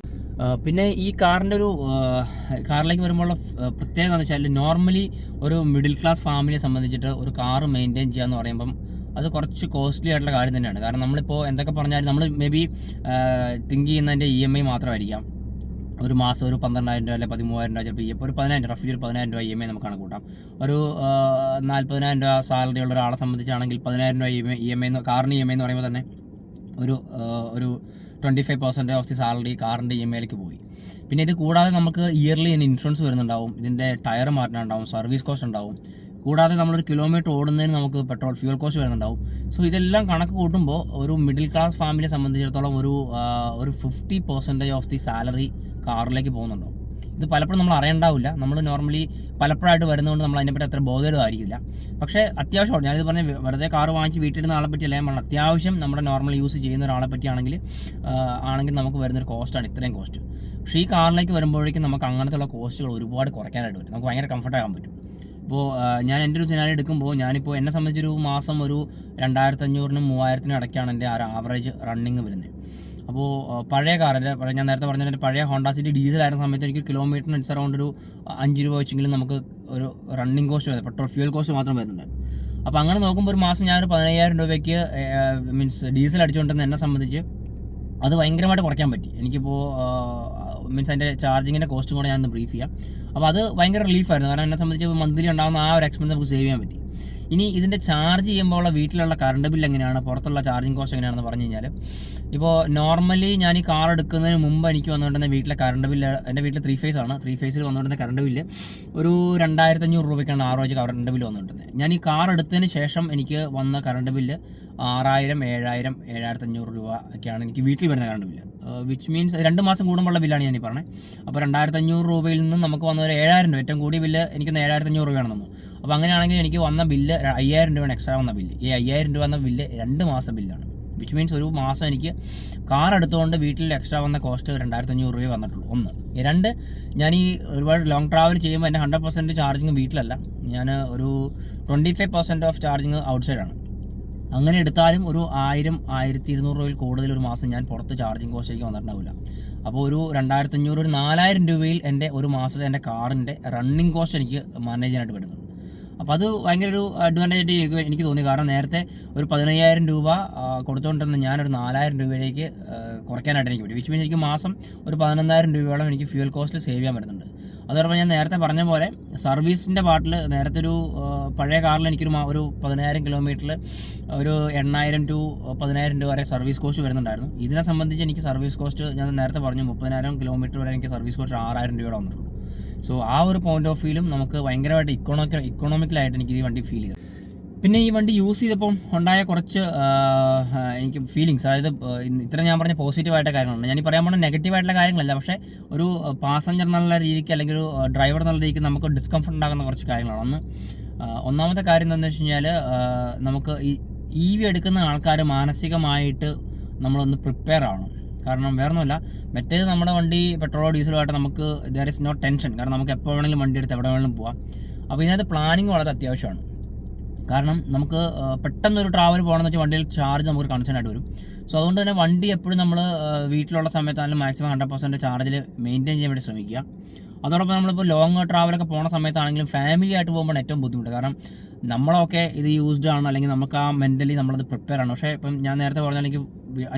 പിന്നെ ഈ കാറിലേക്ക് വരുമ്പോഴുള്ള പ്രത്യേകത എന്ന് വെച്ചാൽ നോർമലി ഒരു മിഡിൽ ക്ലാസ് ഫാമിലിയെ സംബന്ധിച്ചിട്ട് ഒരു കാറ് മെയിൻറ്റെയിൻ ചെയ്യുക എന്ന് പറയുമ്പം അത് കുറച്ച് കോസ്റ്റ്ലി ആയിട്ടുള്ള കാര്യം തന്നെയാണ്. കാരണം നമ്മളിപ്പോൾ എന്തൊക്കെ പറഞ്ഞാലും നമ്മൾ മേ ബി തിങ്ക് ചെയ്യുന്നതിൻ്റെ EMI മാത്രമായിരിക്കാം. ഒരു മാസം ഒരു 12,000 രൂപ അല്ലെങ്കിൽ 13,000 രൂപ, ചിലപ്പോൾ ഇപ്പോൾ ഒരു 10,000 റഫ്ലി ഒരു 10,000 രൂപ EMI നമുക്ക് കണക്ക് കൂട്ടാം. ഒരു 40,000 രൂപ സാലറി ഉള്ള ഒരാളെ സംബന്ധിച്ചാണെങ്കിൽ 10,000 രൂപ EMI കാറിന് EMI എന്ന് പറയുമ്പോൾ തന്നെ ഒരു 25% ഓഫ് ദി സാലറി കാറിൻ്റെ EMIയിലേക്ക് പോയി. പിന്നെ ഇത് കൂടാതെ നമുക്ക് ഇയർലി ഇൻഷുറൻസ് വരുന്നുണ്ടാവും, ഇതിൻ്റെ ടയർ മാറ്റാനുണ്ടാവും, സർവീസ് കോസ്റ്റ് ഉണ്ടാവും. കൂടാതെ നമ്മളൊരു കിലോമീറ്റർ ഓടുന്നതിന് നമുക്ക് പെട്രോൾ ഫ്യൂൽ കോസ്റ്റ് വരുന്നുണ്ടാവും. സോ ഇതെല്ലാം കണക്ക് കൂട്ടുമ്പോൾ ഒരു മിഡിൽ ക്ലാസ് ഫാമിലിയെ സംബന്ധിച്ചിടത്തോളം ഒരു 50% ഓഫ് ദി സാലറി കാറിലേക്ക് പോകുന്നുണ്ടാവും. ഇത് പലപ്പോഴും നമ്മൾ അറിയണ്ടാവില്ല. നമ്മൾ നോർമലി പലപ്പോഴായിട്ട് വരുന്നതുകൊണ്ട് നമ്മൾ അതിനെപ്പറ്റി അത്ര ബോധേഡമായിരിക്കില്ല. പക്ഷേ അത്യാവശ്യം ഞാനിത് പറഞ്ഞ വെറുതെ കാറ് വാങ്ങിച്ച് വീട്ടിലിരുന്ന ആളെ പറ്റിയല്ല ഞാൻ പറഞ്ഞത്. അത്യാവശ്യം നമ്മുടെ നോർമൽ യൂസ് ചെയ്യുന്ന ഒരാളെ പറ്റിയാണെങ്കിൽ നമുക്ക് വരുന്നൊരു കോസ്റ്റാണ് ഇത്രയും കോസ്റ്റ്. പക്ഷേ ഈ കാറിലേക്ക് വരുമ്പോഴേക്കും നമുക്ക് അങ്ങനത്തെയുള്ള കോസ്റ്റുകൾ ഒരുപാട് കുറയ്ക്കാനായിട്ട് പറ്റും. നമുക്ക് ഭയങ്കര കംഫർട്ടാകാൻ പറ്റും. ഇപ്പോൾ ഞാൻ എൻ്റെ ഒരു സിനാരി എടുക്കുമ്പോൾ ഞാനിപ്പോൾ എന്നെ സംബന്ധിച്ചൊരു മാസം ഒരു 2,500-നും 3,000-നും ഇടയ്ക്കാണ് എൻ്റെ ആ ആവറേജ് റണ്ണിങ് വരുന്നത്. അപ്പോൾ പഴയ കാറിൻ്റെ ഞാൻ നേരത്തെ പറഞ്ഞ എൻ്റെ പഴയ ഹോണ്ട സിറ്റി ഡീസലായിരുന്ന സമയത്ത് എനിക്ക് കിലോമീറ്ററിന് ഇറ്റ്സ് അറൗണ്ട് ഒരു 5 രൂപ വെച്ചെങ്കിലും നമുക്ക് ഒരു റണ്ണിങ് കോസ്റ്റ് വരുന്നത്, പെട്രോൾ ഫ്യൂൽ കോസ്റ്റ് മാത്രം വരുന്നുണ്ട്. അപ്പോൾ അങ്ങനെ നോക്കുമ്പോൾ ഒരു മാസം ഞാനൊരു 15,000 രൂപയ്ക്ക് മീൻസ് ഡീസൽ അടിച്ചുകൊണ്ടിരുന്ന എന്നെ സംബന്ധിച്ച് അത് ഭയങ്കരമായിട്ട് കുറയ്ക്കാൻ പറ്റി. എനിക്കിപ്പോൾ മീൻസ് അതിൻ്റെ ചാർജിങ്ങിൻ്റെ കോസ്റ്റും കൂടെ ഞാനൊന്ന് ബ്രീഫ് ചെയ്യാം. അപ്പോൾ അത് ഭയങ്കര റിലീഫായിരുന്നു. കാരണം എന്നെ സംബന്ധിച്ച് മന്ത്ലി ഉണ്ടാകുന്ന ആ ഒരു എക്സ്പെൻസ് നമുക്ക് സേവ് ചെയ്യാൻ പറ്റി. ഇനി ഇതിൻ്റെ ചാർജ് ചെയ്യുമ്പോൾ ഉള്ള വീട്ടിലുള്ള കറണ്ട് ബില്ല് എങ്ങനെയാണ്, പുറത്തുള്ള ചാർജിങ് കോസ്റ്റ് എങ്ങനെയാണെന്ന് പറഞ്ഞു കഴിഞ്ഞാൽ, ഇപ്പോൾ നോർമലി ഞാൻ ഈ കാർ എടുക്കുന്നതിന് മുമ്പ് എനിക്ക് വന്നുകൊണ്ടിരുന്ന വീട്ടിലെ കറണ്ട് ബില്ല്, എൻ്റെ വീട്ടിൽ 3 ഫേസ് ആണ്, 3 ഫേസിൽ വന്നുകൊണ്ടിരുന്ന കറണ്ട് ബില്ല് ഒരു 2,500 രൂപയ്ക്കാണ് ആവറേജ് കറണ്ട് ബില്ല് വന്നുകൊണ്ടിരുന്നത്. ഞാൻ ഈ കാർ എടുത്തതിന് ശേഷം എനിക്ക് വന്ന കറണ്ട് ബില്ല് 6,000, 7,000, 7,500 രൂപ ഒക്കെയാണ് എനിക്ക് വീട്ടിൽ വരുന്ന കറണ്ട് ബില്ല്. വിച്ച് മീൻസ് 2 മാസം കൂടുമ്പോഴുള്ള ബില്ലാണ് ഞാൻ ഈ പറഞ്ഞത്. അപ്പോൾ 2,500 രൂപയിൽ നിന്നും നമുക്ക് വന്ന ഒരു 7,000 രൂപ, ഏറ്റവും കൂടിയ ബില്ല് എനിക്കൊന്ന് 7,500 രൂപയാണെന്ന് തോന്നുന്നു. അപ്പോൾ അങ്ങനെയാണെങ്കിൽ എനിക്ക് വന്ന ബില്ല് 5,000 രൂപയാണ് എക്സ്ട്രാ വന്ന ബില്ല്. ഈ 5,000 രൂപ വന്ന ബില്ല് 2 മാസത്തെ ബില്ലാണ്. വിച്ച് മീൻസ് ഒരു മാസം എനിക്ക് കാർ എടുത്തുകൊണ്ട് വീട്ടിൽ എക്സ്ട്രാ വന്ന കോസ്റ്റ് 2,500 രൂപയെ വന്നിട്ടുള്ളൂ. 1. 2, ഞാൻ ഈ ഒരുപാട് ലോങ് ട്രാവൽ ചെയ്യുമ്പോൾ എൻ്റെ 100% ചാർജിങ് വീട്ടിലല്ല, ഞാൻ ഒരു 25% ഓഫ് ചാർജിങ് ഔട്ട്സൈഡാണ്. അങ്ങനെ എടുത്താലും ഒരു 1,000, 1,200 രൂപയിൽ കൂടുതൽ ഒരു മാസം ഞാൻ പുറത്ത് ചാർജിങ് കോസ്റ്റിലേക്ക് വന്നിട്ടുണ്ടാവില്ല. അപ്പോൾ ഒരു 2,500, ഒരു 4,000 രൂപയിൽ എൻ്റെ ഒരു മാസത്തെ എൻ്റെ കാറിൻ്റെ റണ്ണിങ് കോസ്റ്റ് എനിക്ക് മാനേജ് ചെയ്യാനായിട്ട് പറ്റുന്നുണ്ട്. അപ്പോൾ അത് ഭയങ്കര ഒരു അഡ്വാൻറ്റേജ് ആയിട്ട് എനിക്ക് തോന്നി. കാരണം നേരത്തെ ഒരു 15,000 രൂപ കൊടുത്തുകൊണ്ടിരുന്ന ഞാനൊരു 4,000 രൂപയിലേക്ക് കുറയ്ക്കാനായിട്ട് എനിക്ക് പറ്റും. വിച്ച് മീൻസ് എനിക്ക് മാസം ഒരു 11,000 രൂപയോളം എനിക്ക് ഫ്യൂൽ കോസ്റ്റ് സേവ് ചെയ്യാൻ പറ്റുന്നുണ്ട്. അതോടൊപ്പം ഞാൻ നേരത്തെ പറഞ്ഞ പോലെ സർവീസിൻ്റെ പാർട്ടിൽ നേരത്തെ ഒരു പഴയ കാറിൽ എനിക്കൊരു 10,000 കിലോമീറ്ററിൽ ഒരു 8,000 to 10,000 രൂപ വരെ സർവീസ് കോസ്റ്റ് വരുന്നുണ്ടായിരുന്നു. ഇതിനെ സംബന്ധിച്ച് എനിക്ക് സർവീസ് കോസ്റ്റ് ഞാൻ നേരത്തെ പറഞ്ഞു 30,000 കിലോമീറ്റർ വരെ എനിക്ക് സർവീസ് കോസ്റ്റ് 6,000 രൂപയോടെ വന്നിട്ടുള്ളൂ. സോ ആ ഒരു പോയിന്റ് ഓഫ് വ്യൂലും നമുക്ക് ഭയങ്കരമായിട്ട് ഇക്കണോമിക്കലായിട്ട് എനിക്ക് ഈ വണ്ടി ഫീൽ ചെയ്തു. പിന്നെ ഈ വണ്ടി യൂസ് ചെയ്തപ്പോൾ ഉണ്ടായ കുറച്ച് എനിക്ക് ഫീലിങ്സ്, അതായത് ഇത്ര ഞാൻ പറഞ്ഞ പോസിറ്റീവായിട്ട് കാര്യങ്ങളുണ്ട്. ഞാൻ ഈ പറയാൻ പോകുന്ന നെഗറ്റീവായിട്ടുള്ള കാര്യങ്ങളല്ല, പക്ഷേ ഒരു പാസഞ്ചർ എന്നുള്ള രീതിക്ക് അല്ലെങ്കിൽ ഒരു ഡ്രൈവർ എന്നുള്ള രീതിക്ക് നമുക്ക് ഡിസ്കംഫർട്ട് ഉണ്ടാകുന്ന കുറച്ച് കാര്യങ്ങളാണ്. ഒന്നാമത്തെ കാര്യം എന്താണെന്ന് വെച്ച് കഴിഞ്ഞാൽ, നമുക്ക് ഈ EV എടുക്കുന്ന ആൾക്കാർ മാനസികമായിട്ട് നമ്മളൊന്ന് പ്രിപ്പയർ ആവണം. കാരണം വേറൊന്നുമല്ല, മറ്റേത് നമ്മുടെ വണ്ടി പെട്രോളോ ഡീസലോ ആയിട്ട് നമുക്ക് ദർ ഇസ് നോ ടെൻഷൻ. കാരണം നമുക്ക് എപ്പോൾ വേണമെങ്കിലും വണ്ടി എടുത്ത് എവിടെ വേണമെങ്കിലും പോകാം. അപ്പോൾ ഇതിനകത്ത് പ്ലാനിങ് വളരെ അത്യാവശ്യമാണ്. കാരണം നമുക്ക് പെട്ടെന്നൊരു ട്രാവൽ പോകണമെന്ന് വെച്ചാൽ വണ്ടിയിൽ ചാർജ് നമുക്ക് കൺസേൺ ആയിട്ട് വരും. സോ അതുകൊണ്ട് തന്നെ വണ്ടി എപ്പോഴും നമ്മൾ വീട്ടിലുള്ള സമയത്താണെങ്കിലും മാക്സിമം 100% ചാർജിൽ മെയിൻറ്റെയിൻ ചെയ്യാൻ വേണ്ടി ശ്രമിക്കുക. അതോടൊപ്പം നമ്മളിപ്പോൾ ലോങ് ട്രാവലൊക്കെ പോകുന്ന സമയത്താണെങ്കിലും ഫാമിലി ആയിട്ട് പോകുമ്പോൾ ഏറ്റവും ബുദ്ധിമുട്ട്. കാരണം നമ്മളൊക്കെ ഇത് യൂസ്ഡ് ആണ്, അല്ലെങ്കിൽ നമുക്ക് ആ മെൻ്റലി നമ്മളത് പ്രിപ്പയർ ആണ്. പക്ഷേ ഇപ്പം ഞാൻ നേരത്തെ പറഞ്ഞാൽ എനിക്ക്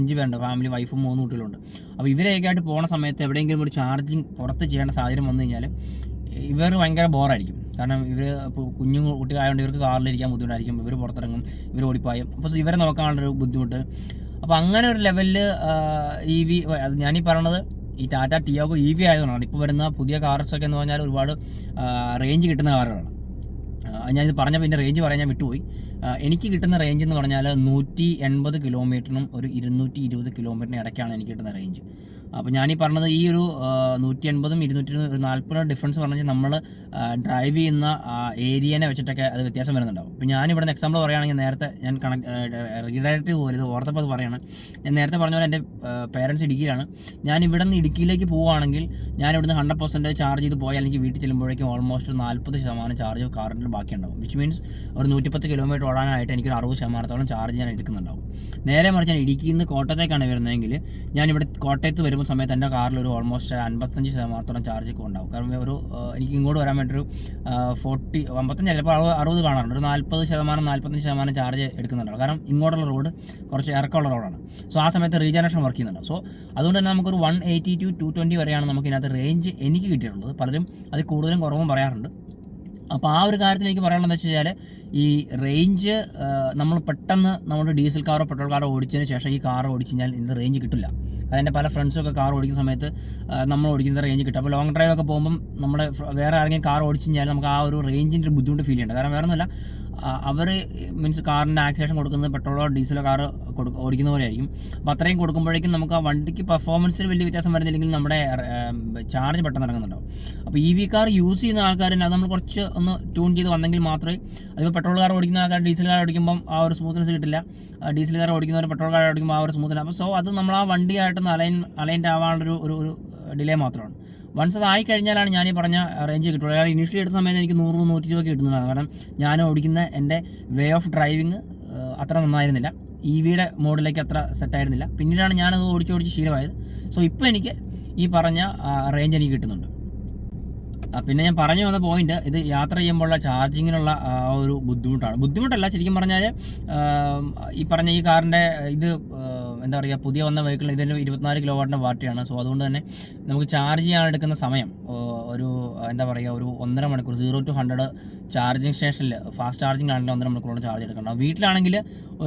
5 പേരുണ്ട്, ഫാമിലി, വൈഫും 3 കുട്ടികളുണ്ട്. അപ്പോൾ ഇവരെയൊക്കെ ആയിട്ട് പോകുന്ന സമയത്ത് എവിടെയെങ്കിലും ഒരു ചാർജിങ് പുറത്ത് ചെയ്യേണ്ട സാഹചര്യം വന്നു കഴിഞ്ഞാൽ ഇവർ ഭയങ്കര ബോറായിരിക്കും. കാരണം ഇവർ കുഞ്ഞു കുട്ടികളായതുകൊണ്ട് ഇവർക്ക് കാറിലിരിക്കാൻ ബുദ്ധിമുട്ടായിരിക്കും, ഇവർ പുറത്തിറങ്ങും, ഇവർ ഓടിപ്പായും. അപ്പോൾ ഇവരെ നോക്കാനുള്ളൊരു ബുദ്ധിമുട്ട്. അപ്പോൾ അങ്ങനെ ഒരു ലെവലിൽ EV, അത് ഞാനീ പറയണത് ഈ ടാറ്റ ടിയാഗോ EV ആയതുകൊണ്ടാണ്. ഇപ്പോൾ വരുന്ന പുതിയ കാർസൊക്കെ എന്ന് പറഞ്ഞാൽ ഒരുപാട് റേഞ്ച് കിട്ടുന്ന കാറുകളാണ്. ഞാനിത് പറഞ്ഞപ്പോൾ ഇതിൻ്റെ റേഞ്ച് പറയാൻ ഞാൻ വിട്ടുപോയി. എനിക്ക് കിട്ടുന്ന റേഞ്ച് എന്ന് പറഞ്ഞാൽ 180 കിലോമീറ്ററിനും ഒരു 220 കിലോമീറ്ററിനും ഇടയ്ക്കാണ് എനിക്ക് കിട്ടുന്ന റേഞ്ച്. അപ്പോൾ ഞാനീ പറഞ്ഞത് ഈ ഒരു 180ഉം 240 ഡിഫറൻസ് പറഞ്ഞാൽ നമ്മൾ ഡ്രൈവ് ചെയ്യുന്ന ഏരിയനെ വെച്ചിട്ടൊക്കെ അത് വ്യത്യാസം വരുന്നുണ്ടാവും. ഇപ്പോൾ ഞാനിവിടെ എക്സാമ്പിൾ പറയുകയാണെങ്കിൽ, നേരത്തെ ഞാൻ റീഡയറക്റ്റ് പോലെ ഇത് ഓർത്തപ്പോൾ അത് പറയുകയാണ്. ഞാൻ നേരത്തെ പറഞ്ഞ പോലെ എൻ്റെ പേരൻസ് ഇടുക്കിയിലാണ്. ഞാൻ ഇവിടെ നിന്ന് ഇടുക്കിയിലേക്ക് പോവുകയാണെങ്കിൽ ഞാൻ ഇവിടുന്ന് 100% ചാർജ് ചെയ്ത് പോയാൽ എനിക്ക് വീട്ടിൽ ചെല്ലുമ്പോഴേക്കും ഓൾമോസ്റ്റ് 40% ചാർജ് കാറിൻ്റെ ബാക്കിയുണ്ടാവും. വിച്ച് മീൻസ് ഒരു 110 കിലോമീറ്റർ ഓടാനായിട്ട് എനിക്കൊരു 60% ചാർജ് ഞാൻ എടുക്കുന്നുണ്ടാവും. നേരെ മറിച്ച് ഞാൻ ഇടുക്കിയിൽ നിന്ന് കോട്ടയത്തേക്കാണ് വരുന്നതെങ്കിൽ ഞാനിവിടെ കോട്ടയത്ത് വരുമ്പോൾ സമയത്ത് എൻ്റെ കാറിൽ ഒരു ഓൾമോസ്റ്റ് 55% ചാർജ് ഒക്കെ ഉണ്ടാവും. കാരണം എനിക്ക് ഇങ്ങോട്ട് വരാൻ വേണ്ടി ഒരു 55 ചിലപ്പോൾ 60 കാണാറുണ്ട്. ഒരു 40%-45% ചാർജ് എടുക്കുന്നുണ്ടാവും. കാരണം ഇങ്ങോട്ടുള്ള റോഡ് കുറച്ച് ഇറക്കമുള്ള റോഡാണ്. സോ ആ സമയത്ത് റീജനറേഷൻ വർക്ക് ചെയ്യുന്നുണ്ടാവും. സോ അതുകൊണ്ട് തന്നെ നമുക്കൊരു 180 to 220 വരെയാണ് നമുക്ക് ഇതിനകത്ത് റേഞ്ച് എനിക്ക് കിട്ടിയിട്ടുള്ളത്. പലരും അത് കൂടുതലും കുറവും പറയാറുണ്ട്. അപ്പോൾ ആ ഒരു കാര്യത്തിൽ എനിക്ക് പറയാനുള്ളതെന്ന് വെച്ച് കഴിഞ്ഞാൽ, ഈ റേഞ്ച് നമ്മൾ പെട്ടെന്ന് നമ്മുടെ ഡീസൽ കാറോ പെട്രോൾ കാറോ ഓടിച്ചതിന് ശേഷം ഈ കാർ ഓടിച്ചു കഴിഞ്ഞാൽ ഇതിൻ്റെ റേഞ്ച് കിട്ടില്ല. കാരണം എൻ്റെ പല ഫ്രണ്ട്സൊക്കെ കാർ ഓടിക്കുന്ന സമയത്ത് നമ്മൾ ഓടിക്കുന്ന റേഞ്ച് കിട്ടും. അപ്പോൾ ലോങ് ഡ്രൈവ് ഒക്കെ പോകുമ്പം നമ്മുടെ വേറെ ആരെങ്കിലും കാർ ഓടിച്ചു കഴിഞ്ഞാൽ നമുക്ക് ആ ഒരു റേഞ്ചിൻ്റെ ഒരു ബുദ്ധിമുട്ട് ഫീൽ ചെയ്യുന്നുണ്ട്. കാരണം വേറെ ഒന്നുമില്ല, അവർ മീൻസ് കാറിൻ്റെ ആക്സിലേഷൻ കൊടുക്കുന്നത് പെട്രോളോ ഡീസലോ കാർ ഓടിക്കുന്ന പോലെ ആയിരിക്കും. അപ്പോൾ അത്രയും കൊടുക്കുമ്പോഴേക്കും നമുക്ക് ആ വണ്ടിക്ക് പെർഫോമൻസിൽ വലിയ വ്യത്യാസം വരുന്നില്ലെങ്കിൽ നമ്മുടെ ചാർജ് പെട്ടെന്ന് ഇറങ്ങുന്നുണ്ടാവും. അപ്പോൾ EV കാർ യൂസ് ചെയ്യുന്ന ആൾക്കാർ അത് നമ്മൾ കുറച്ച് ഒന്ന് ട്യൂൺ ചെയ്ത് വന്നെങ്കിൽ മാത്രമേ, അതിപ്പോൾ പെട്രോൾ കാർ ഓടിക്കുന്ന ആൾക്കാർ ഡീസൽ കാർ ഓടിക്കുമ്പം ആ ഒരു സ്മൂത്ത്നെസ് കിട്ടില്ല, ഡീസൽ കാർ ഓടിക്കുന്നവർ പെട്രോൾ കാർ ഓടിക്കുമ്പോൾ ആ ഒരു സ്മൂത്ത്നെസ്. അപ്പോൾ സോ അത് നമ്മൾ ആ വണ്ടിയായിട്ടൊന്ന് അലൈൻഡ് ആവാനുള്ളൊരു ഒരു ഡിലേ മാത്രമാണ്. വൺസ് അത് ആയിക്കഴിഞ്ഞാലാണ് ഞാൻ ഈ പറഞ്ഞ റേഞ്ച് കിട്ടുള്ളൂ. അയാൾ ഇനീഷ്യലി എടുത്ത സമയത്ത് എനിക്ക് 100-120 കിട്ടുന്നതാണ്. കാരണം ഞാൻ ഓടിക്കുന്ന എൻ്റെ വേ ഓഫ് ഡ്രൈവിങ് അത്ര നന്നായിരുന്നില്ല, EVയുടെ മോഡിലേക്ക് അത്ര സെറ്റായിരുന്നില്ല. പിന്നീടാണ് ഞാനത് ഓടിച്ച് ശീലമായത്. സോ ഇപ്പോൾ എനിക്ക് ഈ പറഞ്ഞ റേഞ്ച് എനിക്ക് കിട്ടുന്നുണ്ട്. പിന്നെ ഞാൻ പറഞ്ഞു വന്ന പോയിന്റ്, ഇത് യാത്ര ചെയ്യുമ്പോഴുള്ള ചാർജിങ്ങിനുള്ള ഒരു ബുദ്ധിമുട്ടല്ല ശരിക്കും പറഞ്ഞാൽ. ഈ പറഞ്ഞ ഈ കാറിൻ്റെ ഇത് എന്താ പറയുക, പുതിയ വന്ന വെഹിക്കിൾ ഇതിന് 24 കിലോവാട്ടിൻ്റെ ബാറ്ററിയാണ്. സോ അതുകൊണ്ട് തന്നെ നമുക്ക് ചാർജ് ചെയ്യാൻ എടുക്കുന്ന സമയം ഒരു എന്താ പറയുക, ഒരു 1.5 മണിക്കൂർ 0 to 100 ചാർജിങ് സ്റ്റേഷനിൽ ഫാസ്റ്റ് ചാർജിങ് ആണെങ്കിൽ 1.5 മണിക്കൂറോളം ചാർജ് എടുക്കണം. വീട്ടിലാണെങ്കിൽ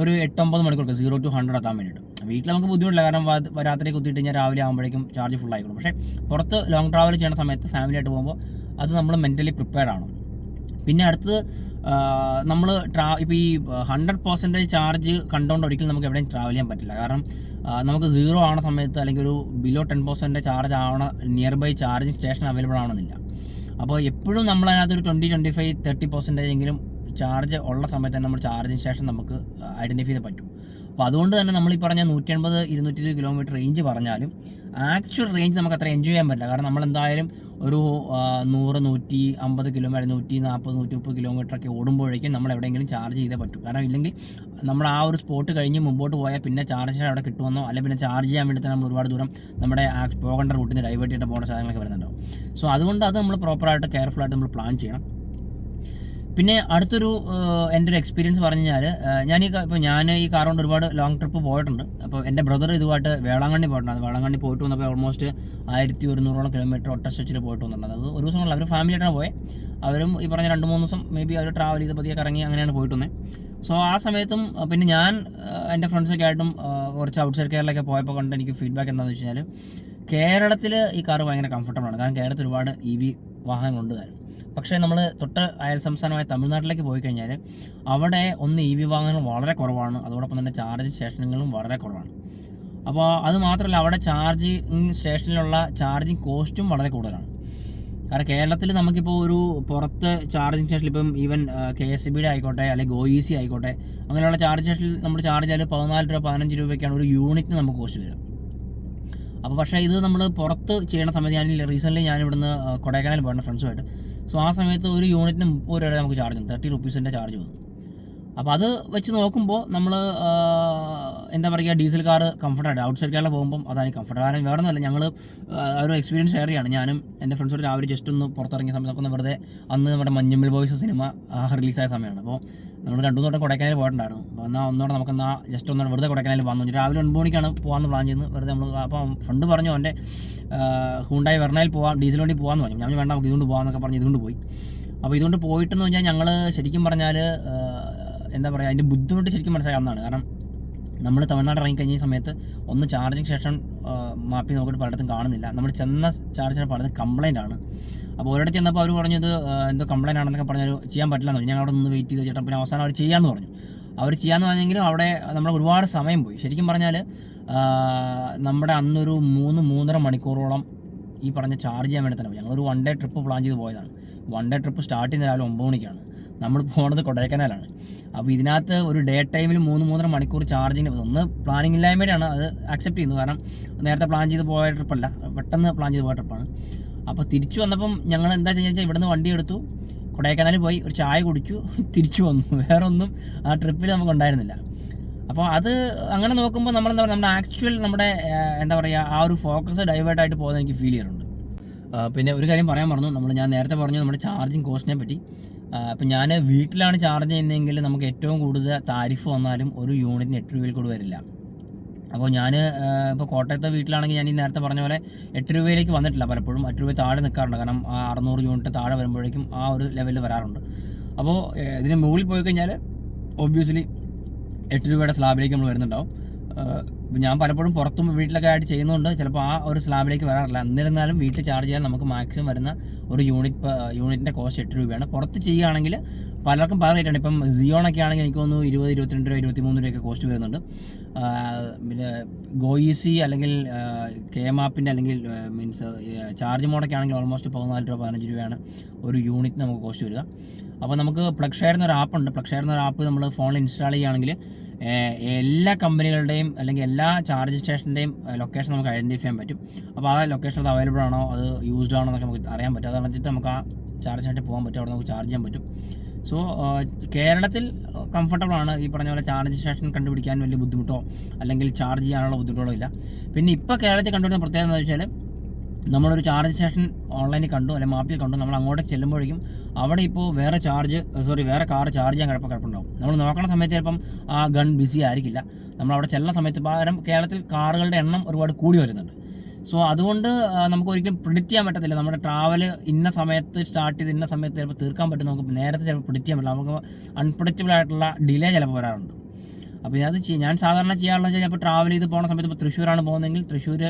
ഒരു 8-9 മണിക്കൂർ 0 to 100 എത്താൻ വേണ്ടിയിട്ട്. വീട്ടിൽ നമുക്ക് ബുദ്ധിമുട്ടില്ല, കാരണം രാത്രി കുത്തിയിട്ട് കഴിഞ്ഞാൽ രാവിലെ ആകുമ്പോഴേക്കും ചാർജ് ഫുൾ ആയിക്കോളും. പക്ഷേ പുറത്ത് ലോങ് ട്രാവൽ ചെയ്യുന്ന സമയത്ത് ഫാമിലി ആയിട്ട് പോകുമ്പോൾ അത് നമ്മൾ മെൻ്റലി പ്രിപ്പയർഡ് ആണ്. പിന്നെ അടുത്തത് നമ്മൾ ഇപ്പോൾ ഈ 100% ചാർജ് കണ്ടുകൊണ്ട് ഒരിക്കലും നമുക്ക് എവിടെയും ട്രാവൽ ചെയ്യാൻ പറ്റില്ല. കാരണം നമുക്ക് 0 ആവണ സമയത്ത് അല്ലെങ്കിൽ ഒരു ബിലോ 10% ചാർജ് ആവണ near by charging station available ആവണമെന്നില്ല. അപ്പോൾ എപ്പോഴും നമ്മളതിനകത്ത് ഒരു 20-25-30% എങ്കിലും ചാർജ് ഉള്ള സമയത്ത് തന്നെ നമ്മൾ ചാർജിങ് സ്റ്റേഷൻ നമുക്ക് ഐഡൻറ്റിഫൈ ചെയ്ത് പറ്റും. അപ്പോൾ അതുകൊണ്ട് തന്നെ നമ്മൾ ഈ പറഞ്ഞ 180-220 കിലോമീറ്റർ റേഞ്ച് പറഞ്ഞാലും ആക്ച്വൽ റേഞ്ച് നമുക്ക് അത്ര എൻജോയ് ചെയ്യാൻ പറ്റില്ല. കാരണം നമ്മളെന്തായാലും ഒരു 100-150 കിലോമീറ്റർ 140-130 കിലോമീറ്ററൊക്കെ ഓടുമ്പോഴേക്കും നമ്മൾ എവിടെയെങ്കിലും ചാർജ് ചെയ്തേ പറ്റും. കാരണം ഇല്ലെങ്കിൽ നമ്മൾ ആ ഒരു സ്പോട്ട് കഴിഞ്ഞ് മുമ്പോട്ട് പോയാൽ പിന്നെ ചാർജ് അവിടെ കിട്ടുമെന്നോ അല്ലെങ്കിൽ പിന്നെ ചാർജ് ചെയ്യാൻ വേണ്ടി തന്നെ നമ്മൾ ഒരുപാട് ദൂരം നമ്മുടെ പോകേണ്ട റൂട്ടിന് ഡൈവേർട്ട് ചെയ്തിട്ട് പോകുന്ന സാധനങ്ങളൊക്കെ വരുന്നുണ്ടാവും. സോ അതുകൊണ്ട് അത് നമ്മൾ പ്രോപ്പറായിട്ട് കെയർഫുള്ളായിട്ട് നമ്മൾ പ്ലാൻ ചെയ്യണം. പിന്നെ അടുത്തൊരു എൻ്റെ ഒരു എക്സ്പീരിയൻസ് പറഞ്ഞു കഴിഞ്ഞാൽ, ഞാൻ ഈ കാർ കൊണ്ട് ഒരുപാട് ലോങ് ട്രിപ്പ് പോയിട്ടുണ്ട്. അപ്പോൾ എൻ്റെ ബ്രദർ ഇതുമായിട്ട് വേളാങ്കണ്ണി പോയിട്ടുണ്ട്. വേളാങ്കണ്ണി പോയിട്ട് വന്നപ്പോൾ ഓൾമോസ്റ്റ് 1100 കിലോമീറ്റർ ഒറ്റ സ്ട്രെച്ചിൽ പോയിട്ട് വന്നിട്ടുണ്ട്. അത് ഒരു ദിവസങ്ങളിൽ അവർ ഫാമിലിയായിട്ടാണ് പോയത്. അവരും ഈ പറഞ്ഞ 2-3 ദിവസം മേ ബി അവർ ട്രാവൽ ചെയ്ത് പതിയെ കറങ്ങി അങ്ങനെയാണ് പോയിട്ട് വന്നത്. സോ ആ സമയത്തും പിന്നെ ഞാൻ എൻ്റെ ഫ്രണ്ട്സൊക്കെ ആയിട്ടും കുറച്ച് ഔട്ട്സൈഡ് കേരളയൊക്കെ പോയപ്പോൾ കണ്ട് എനിക്ക് ഫീഡ്ബാക്ക് എന്താണെന്ന് വെച്ച് കഴിഞ്ഞാൽ, കേരളത്തിൽ ഈ കാർ ഭയങ്കര കംഫർട്ടബിളാണ്. കാരണം കേരളത്തിൽ ഒരുപാട് EV വാഹനങ്ങളുണ്ട്. പക്ഷേ നമ്മൾ തൊട്ട് അയൽ സംസ്ഥാനമായ തമിഴ്നാട്ടിലേക്ക് പോയി കഴിഞ്ഞാൽ അവിടെ ഒന്ന് EV വാഹനങ്ങൾ വളരെ കുറവാണ്, അതോടൊപ്പം തന്നെ ചാർജ് സ്റ്റേഷനുകളും വളരെ കുറവാണ്. അപ്പോൾ അത് മാത്രമല്ല, അവിടെ ചാർജിങ് സ്റ്റേഷനിലുള്ള ചാർജിങ് കോസ്റ്റും വളരെ കൂടുതലാണ്. കാരണം കേരളത്തിൽ നമുക്കിപ്പോൾ ഒരു പുറത്ത് ചാർജിങ് സ്റ്റേഷനിൽ ഇപ്പം ഈവൻ KSEBയുടെ ആയിക്കോട്ടെ അല്ലെങ്കിൽ OEC ആയിക്കോട്ടെ, അങ്ങനെയുള്ള ചാർജ് സ്റ്റേഷനിൽ നമ്മൾ ചാർജ് ചെയ്താൽ 14 രൂപ 15 രൂപയ്ക്കാണ് ഒരു യൂണിറ്റിന് നമുക്ക് കോസ്റ്റ് വരിക. അപ്പോൾ പക്ഷേ ഇത് നമ്മൾ പുറത്ത് ചെയ്യുന്ന സമയത്ത് റീസെൻ്റ്ലി ഞാൻ ഇവിടുന്ന് കൊടൈക്കനാൽ പോയിരുന്നു ഫ്രണ്ട്സുമായിട്ട്. സോ ആ സമയത്ത് ഒരു യൂണിറ്റിന് 30 രൂപ നമുക്ക് ചാർജ് ഉണ്ട്, 30 റുപ്പീസിൻ്റെ ചാർജ് വന്നു. അപ്പോൾ അത് വെച്ച് നോക്കുമ്പോൾ നമ്മൾ എന്താ പറയുക, ഡീസൽ കാർ കംഫർട്ടായിട്ട് ഔട്ട്സൈഡ് കാറിൽ പോകുമ്പം അതാണ് കംഫർട്ട്. കാരണം വേറെ ഒന്നുമല്ല, ഞങ്ങൾ ഒരു എക്സ്പീരിയൻസ് ഷെയർ ചെയ്യാണ്. ഞാനും എൻ്റെ ഫ്രണ്ട്സോട് രാവിലെ ജസ്റ്റ് ഒന്ന് പുറത്തിറങ്ങിയ സമയത്തൊക്കെ വെറുതെ, അന്ന് നമ്മുടെ മഞ്ഞുമ്മൽ ബോയ്സ് സിനിമ റിലീസായ സമയമാണ്. അപ്പോൾ നമ്മൾ 2-3 വട്ടം കൊടൈക്കനാൽ പോയിട്ടുണ്ടായിരുന്നു. അപ്പോൾ എന്നാൽ ഒന്നോടെ നമുക്കെന്നാൽ ജസ്റ്റ് ഒന്നോടെ വെറുതെ കൊടൈക്കനാൽ വന്നു. രാവിലെ 9 മണിക്കാണ് പോകാമെന്ന് പ്ലാൻ ചെയ്യുന്നത്. വെറുതെ നമ്മൾ അപ്പോൾ ഫ്രണ്ട് പറഞ്ഞു എൻ്റെ ഹുണ്ടായി വെർണയിൽ പോകാം, ഡീസൽ വണ്ടി പോകാമെന്ന് പറഞ്ഞു. ഞാൻ വേണ്ട, നമുക്ക് ഇതുകൊണ്ട് പോകാമെന്നൊക്കെ പറഞ്ഞ് ഇതുകൊണ്ട് പോയി. അപ്പോൾ ഇതുകൊണ്ട് പോയിട്ടെന്ന് പറഞ്ഞാൽ ഞങ്ങൾ ശരിക്കും പറഞ്ഞാൽ എന്താ പറയുക, അതിൻ്റെ ബുദ്ധിമുട്ട് ശരിക്കും മനസ്സിലാവുന്നതാണ്. കാരണം നമ്മൾ തമിഴ്നാട് ഇറങ്ങിക്കഴിഞ്ഞ സമയത്ത് ഒന്ന് ചാർജിങ് സ്റ്റേഷൻ മാപ്പി നോക്കിയിട്ട് പലയിടത്തും കാണുന്നില്ല. നമ്മൾ ചെന്ന ചാർജർ പലതും കംപ്ലൈൻ്റ് ആണ്. അപ്പോൾ ഒരിടത്ത് ചെന്നപ്പോൾ അവർ പറഞ്ഞത് എന്തോ കംപ്ലൈൻ്റ് ആണെന്നൊക്കെ പറഞ്ഞാൽ ചെയ്യാൻ പറ്റില്ല എന്ന് പറഞ്ഞു. ഞങ്ങൾ അവിടെ നിന്ന് വെയിറ്റ് ചെയ്ത് ചേട്ടാ, പിന്നെ അവസാനം അവർ ചെയ്യാമെന്ന് പറഞ്ഞു. അവർ ചെയ്യാമെന്ന് പറഞ്ഞെങ്കിലും അവിടെ നമ്മൾ ഒരുപാട് സമയം പോയി. ശരിക്കും പറഞ്ഞാൽ നമ്മുടെ അന്നൊരു 3-3.5 മണിക്കൂറോളം ഈ പറഞ്ഞ ചാർജ് ചെയ്യാൻ വേണ്ടി തന്നെ ഞങ്ങളൊരു 1 ഡേ ട്രിപ്പ് പ്ലാൻ ചെയ്ത് പോയതാണ്. 1 ഡേ ട്രിപ്പ് സ്റ്റാർട്ട് ചെയ്യുന്ന രാവിലെ 9 മണിക്കാണ്. നമ്മൾ പോകുന്നത് കൊടൈക്കനാലാണ്. അപ്പോൾ ഇതിനകത്ത് ഒരു ഡേ ടൈമിൽ 3-3.5 മണിക്കൂർ ചാർജിങ്, ഒന്ന് പ്ലാനിങ് ഇല്ലായ്മയാണ്, അത് അക്സെപ്റ്റ് ചെയ്യുന്നു. കാരണം നേരത്തെ പ്ലാൻ ചെയ്ത് പോയ ട്രിപ്പല്ല, പെട്ടെന്ന് പ്ലാൻ ചെയ്ത് പോയ ട്രിപ്പാണ്. അപ്പോൾ തിരിച്ചു വന്നപ്പം ഞങ്ങൾ എന്താ ചെയ്യുക, ഇവിടുന്ന് വണ്ടി എടുത്തു, കൊടൈക്കനാലിൽ പോയി ഒരു ചായ കുടിച്ചു, തിരിച്ചു വന്നു. വേറെ ഒന്നും ആ ട്രിപ്പിൽ നമുക്ക് ഉണ്ടായിരുന്നില്ല. അപ്പോൾ അത് അങ്ങനെ നോക്കുമ്പോൾ നമ്മളെന്താ പറയുക, നമ്മുടെ ആക്ച്വൽ നമ്മുടെ എന്താ പറയുക, ആ ഒരു ഫോക്കസ് ഡൈവേർട്ടായിട്ട് പോകുന്നത് എനിക്ക് ഫീൽ ചെയ്യാറുണ്ട്. പിന്നെ ഒരു കാര്യം പറയാൻ പറഞ്ഞു, ഞാൻ നേരത്തെ പറഞ്ഞു നമ്മുടെ ചാർജിങ് കോസ്റ്റിനെ പറ്റി. അപ്പം ഞാൻ വീട്ടിലാണ് ചാർജ് ചെയ്യുന്നതെങ്കിൽ നമുക്ക് ഏറ്റവും കൂടുതൽ താരിഫ് വന്നാലും ഒരു യൂണിറ്റിന് 8 രൂപയിൽ കൂടി വരില്ല. അപ്പോൾ ഞാൻ ഇപ്പോൾ കോട്ടയത്തെ വീട്ടിലാണെങ്കിൽ ഞാൻ ഈ നേരത്തെ പറഞ്ഞ പോലെ 8 രൂപയിലേക്ക് വന്നിട്ടില്ല പലപ്പോഴും. 8 രൂപ താഴെ നിൽക്കാറുണ്ട്. കാരണം ആ 600 യൂണിറ്റ് താഴെ വരുമ്പോഴേക്കും ആ ഒരു ലെവലിൽ വരാറുണ്ട്. അപ്പോൾ ഇതിന് മുകളിൽ പോയി കഴിഞ്ഞാൽ ഒബ്വിയസ്ലി 8 രൂപയുടെ സ്ലാബിലേക്ക് നമ്മൾ വരുന്നുണ്ടാവും. ഞാൻ പലപ്പോഴും പുറത്തും വീട്ടിലൊക്കെ ആയിട്ട് ചെയ്യുന്നതുകൊണ്ട് ചിലപ്പോൾ ആ ഒരു സ്ലാബിലേക്ക് വരാറില്ല. എന്നിരുന്നാലും വീട്ടിൽ ചാർജ് ചെയ്യാൻ നമുക്ക് മാക്സിമം വരുന്ന ഒരു യൂണിറ്റിൻ്റെ കോസ്റ്റ് 8 രൂപയാണ്. പുറത്ത് ചെയ്യുകയാണെങ്കിൽ പലർക്കും പല റേറ്റാണ്. ഇപ്പം സിയോണൊക്കെ ആണെങ്കിൽ എനിക്ക് തോന്നുന്നു 20, 22 രൂപ, 23 രൂപയൊക്കെ കോസ്റ്റ് വരുന്നുണ്ട്. പിന്നെ OEC അല്ലെങ്കിൽ KMAPൻ്റെ അല്ലെങ്കിൽ മീൻസ് ചാർജ് മോഡൊക്കെ ആണെങ്കിൽ ഓൾമോസ്റ്റ് 14 രൂപ 15 രൂപയാണ് ഒരു യൂണിറ്റിന് നമുക്ക് കോസ്റ്റ് വരിക. അപ്പോൾ നമുക്ക് പ്ലഗ് ഷെയർ എന്നൊരു ആപ്പുണ്ട്. പ്ലഗ് ഷെയർ എന്നൊരു ആപ്പ് നമ്മൾ ഫോണിൽ ഇൻസ്റ്റാൾ ചെയ്യുകയാണെങ്കിൽ എല്ലാ കമ്പനികളുടെയും അല്ലെങ്കിൽ എല്ലാ ചാർജ് സ്റ്റേഷൻ്റെയും ലൊക്കേഷൻ നമുക്ക് ഐഡൻറ്റിഫൈ ചെയ്യാൻ പറ്റും. അപ്പോൾ ആ ലൊക്കേഷൻ അത് അവൈലബിൾ ആണോ, അത് യൂസ്ഡ് ആണോ എന്നൊക്കെ നമുക്ക് അറിയാൻ പറ്റും. അതറിഞ്ഞിട്ട് നമുക്ക് ആ ചാർജ് സ്റ്റേഷനിൽ പോകാൻ പറ്റും, അവിടെ നമുക്ക് ചാർജ് ചെയ്യാൻ പറ്റും. സോ കേരളത്തിൽ കംഫർട്ടബിൾ ആണ്. ഈ പറഞ്ഞ പോലെ ചാർജ് സ്റ്റേഷൻ കണ്ടുപിടിക്കാൻ വലിയ ബുദ്ധിമുട്ടോ അല്ലെങ്കിൽ ചാർജ് ചെയ്യാനുള്ള ബുദ്ധിമുട്ടോ ഇല്ല. പിന്നെ ഇപ്പോൾ കേരളത്തിൽ കണ്ടുപിടുന്ന പ്രത്യേകത എന്ന് വെച്ചാൽ, നമ്മളൊരു ചാർജ് സ്റ്റേഷൻ ഓൺലൈനിൽ കണ്ടു അല്ലെങ്കിൽ മാപ്പിൽ കണ്ടു, നമ്മൾ അങ്ങോട്ട് ചെല്ലുമ്പോഴേക്കും അവിടെ ഇപ്പോൾ വേറെ കാർ ചാർജ് ചെയ്യാൻ കിടപ്പുണ്ടാവും. നമ്മൾ നോക്കുന്ന സമയത്ത് ചിലപ്പം ആ ഗൺ ബിസി ആയിരിക്കില്ല. നമ്മളവിടെ ചെല്ലുന്ന സമയത്ത് പകരം കേരളത്തിൽ കാറുകളുടെ എണ്ണം ഒരുപാട് കൂടി വരുന്നുണ്ട്. സോ അതുകൊണ്ട് നമുക്ക് ഒരിക്കലും പ്രിഡിക്റ്റ് ചെയ്യാൻ പറ്റത്തില്ല. നമ്മുടെ ട്രാവൽ ഇന്ന സമയത്ത് സ്റ്റാർട്ട് ചെയ്ത് ഇന്ന സമയത്ത് ചിലപ്പോൾ തീർക്കാൻ പറ്റും. നമുക്ക് നേരത്തെ ചിലപ്പോൾ പ്രിഡിക്റ്റ് ചെയ്യാൻ പറ്റില്ല. നമുക്ക് അൺപ്രഡിക്റ്റബിൾ ആയിട്ടുള്ള ഡിലേ ചിലപ്പോൾ വരാറുണ്ട്. അപ്പോൾ ഞാൻ സാധാരണ ചെയ്യാറുള്ളത് വെച്ചാൽ, ഇപ്പോൾ ട്രാവൽ ചെയ്ത് പോകുന്ന സമയത്ത് ഇപ്പോൾ തൃശ്ശൂരാണ് പോകുന്നതെങ്കിൽ തൃശ്ശൂർ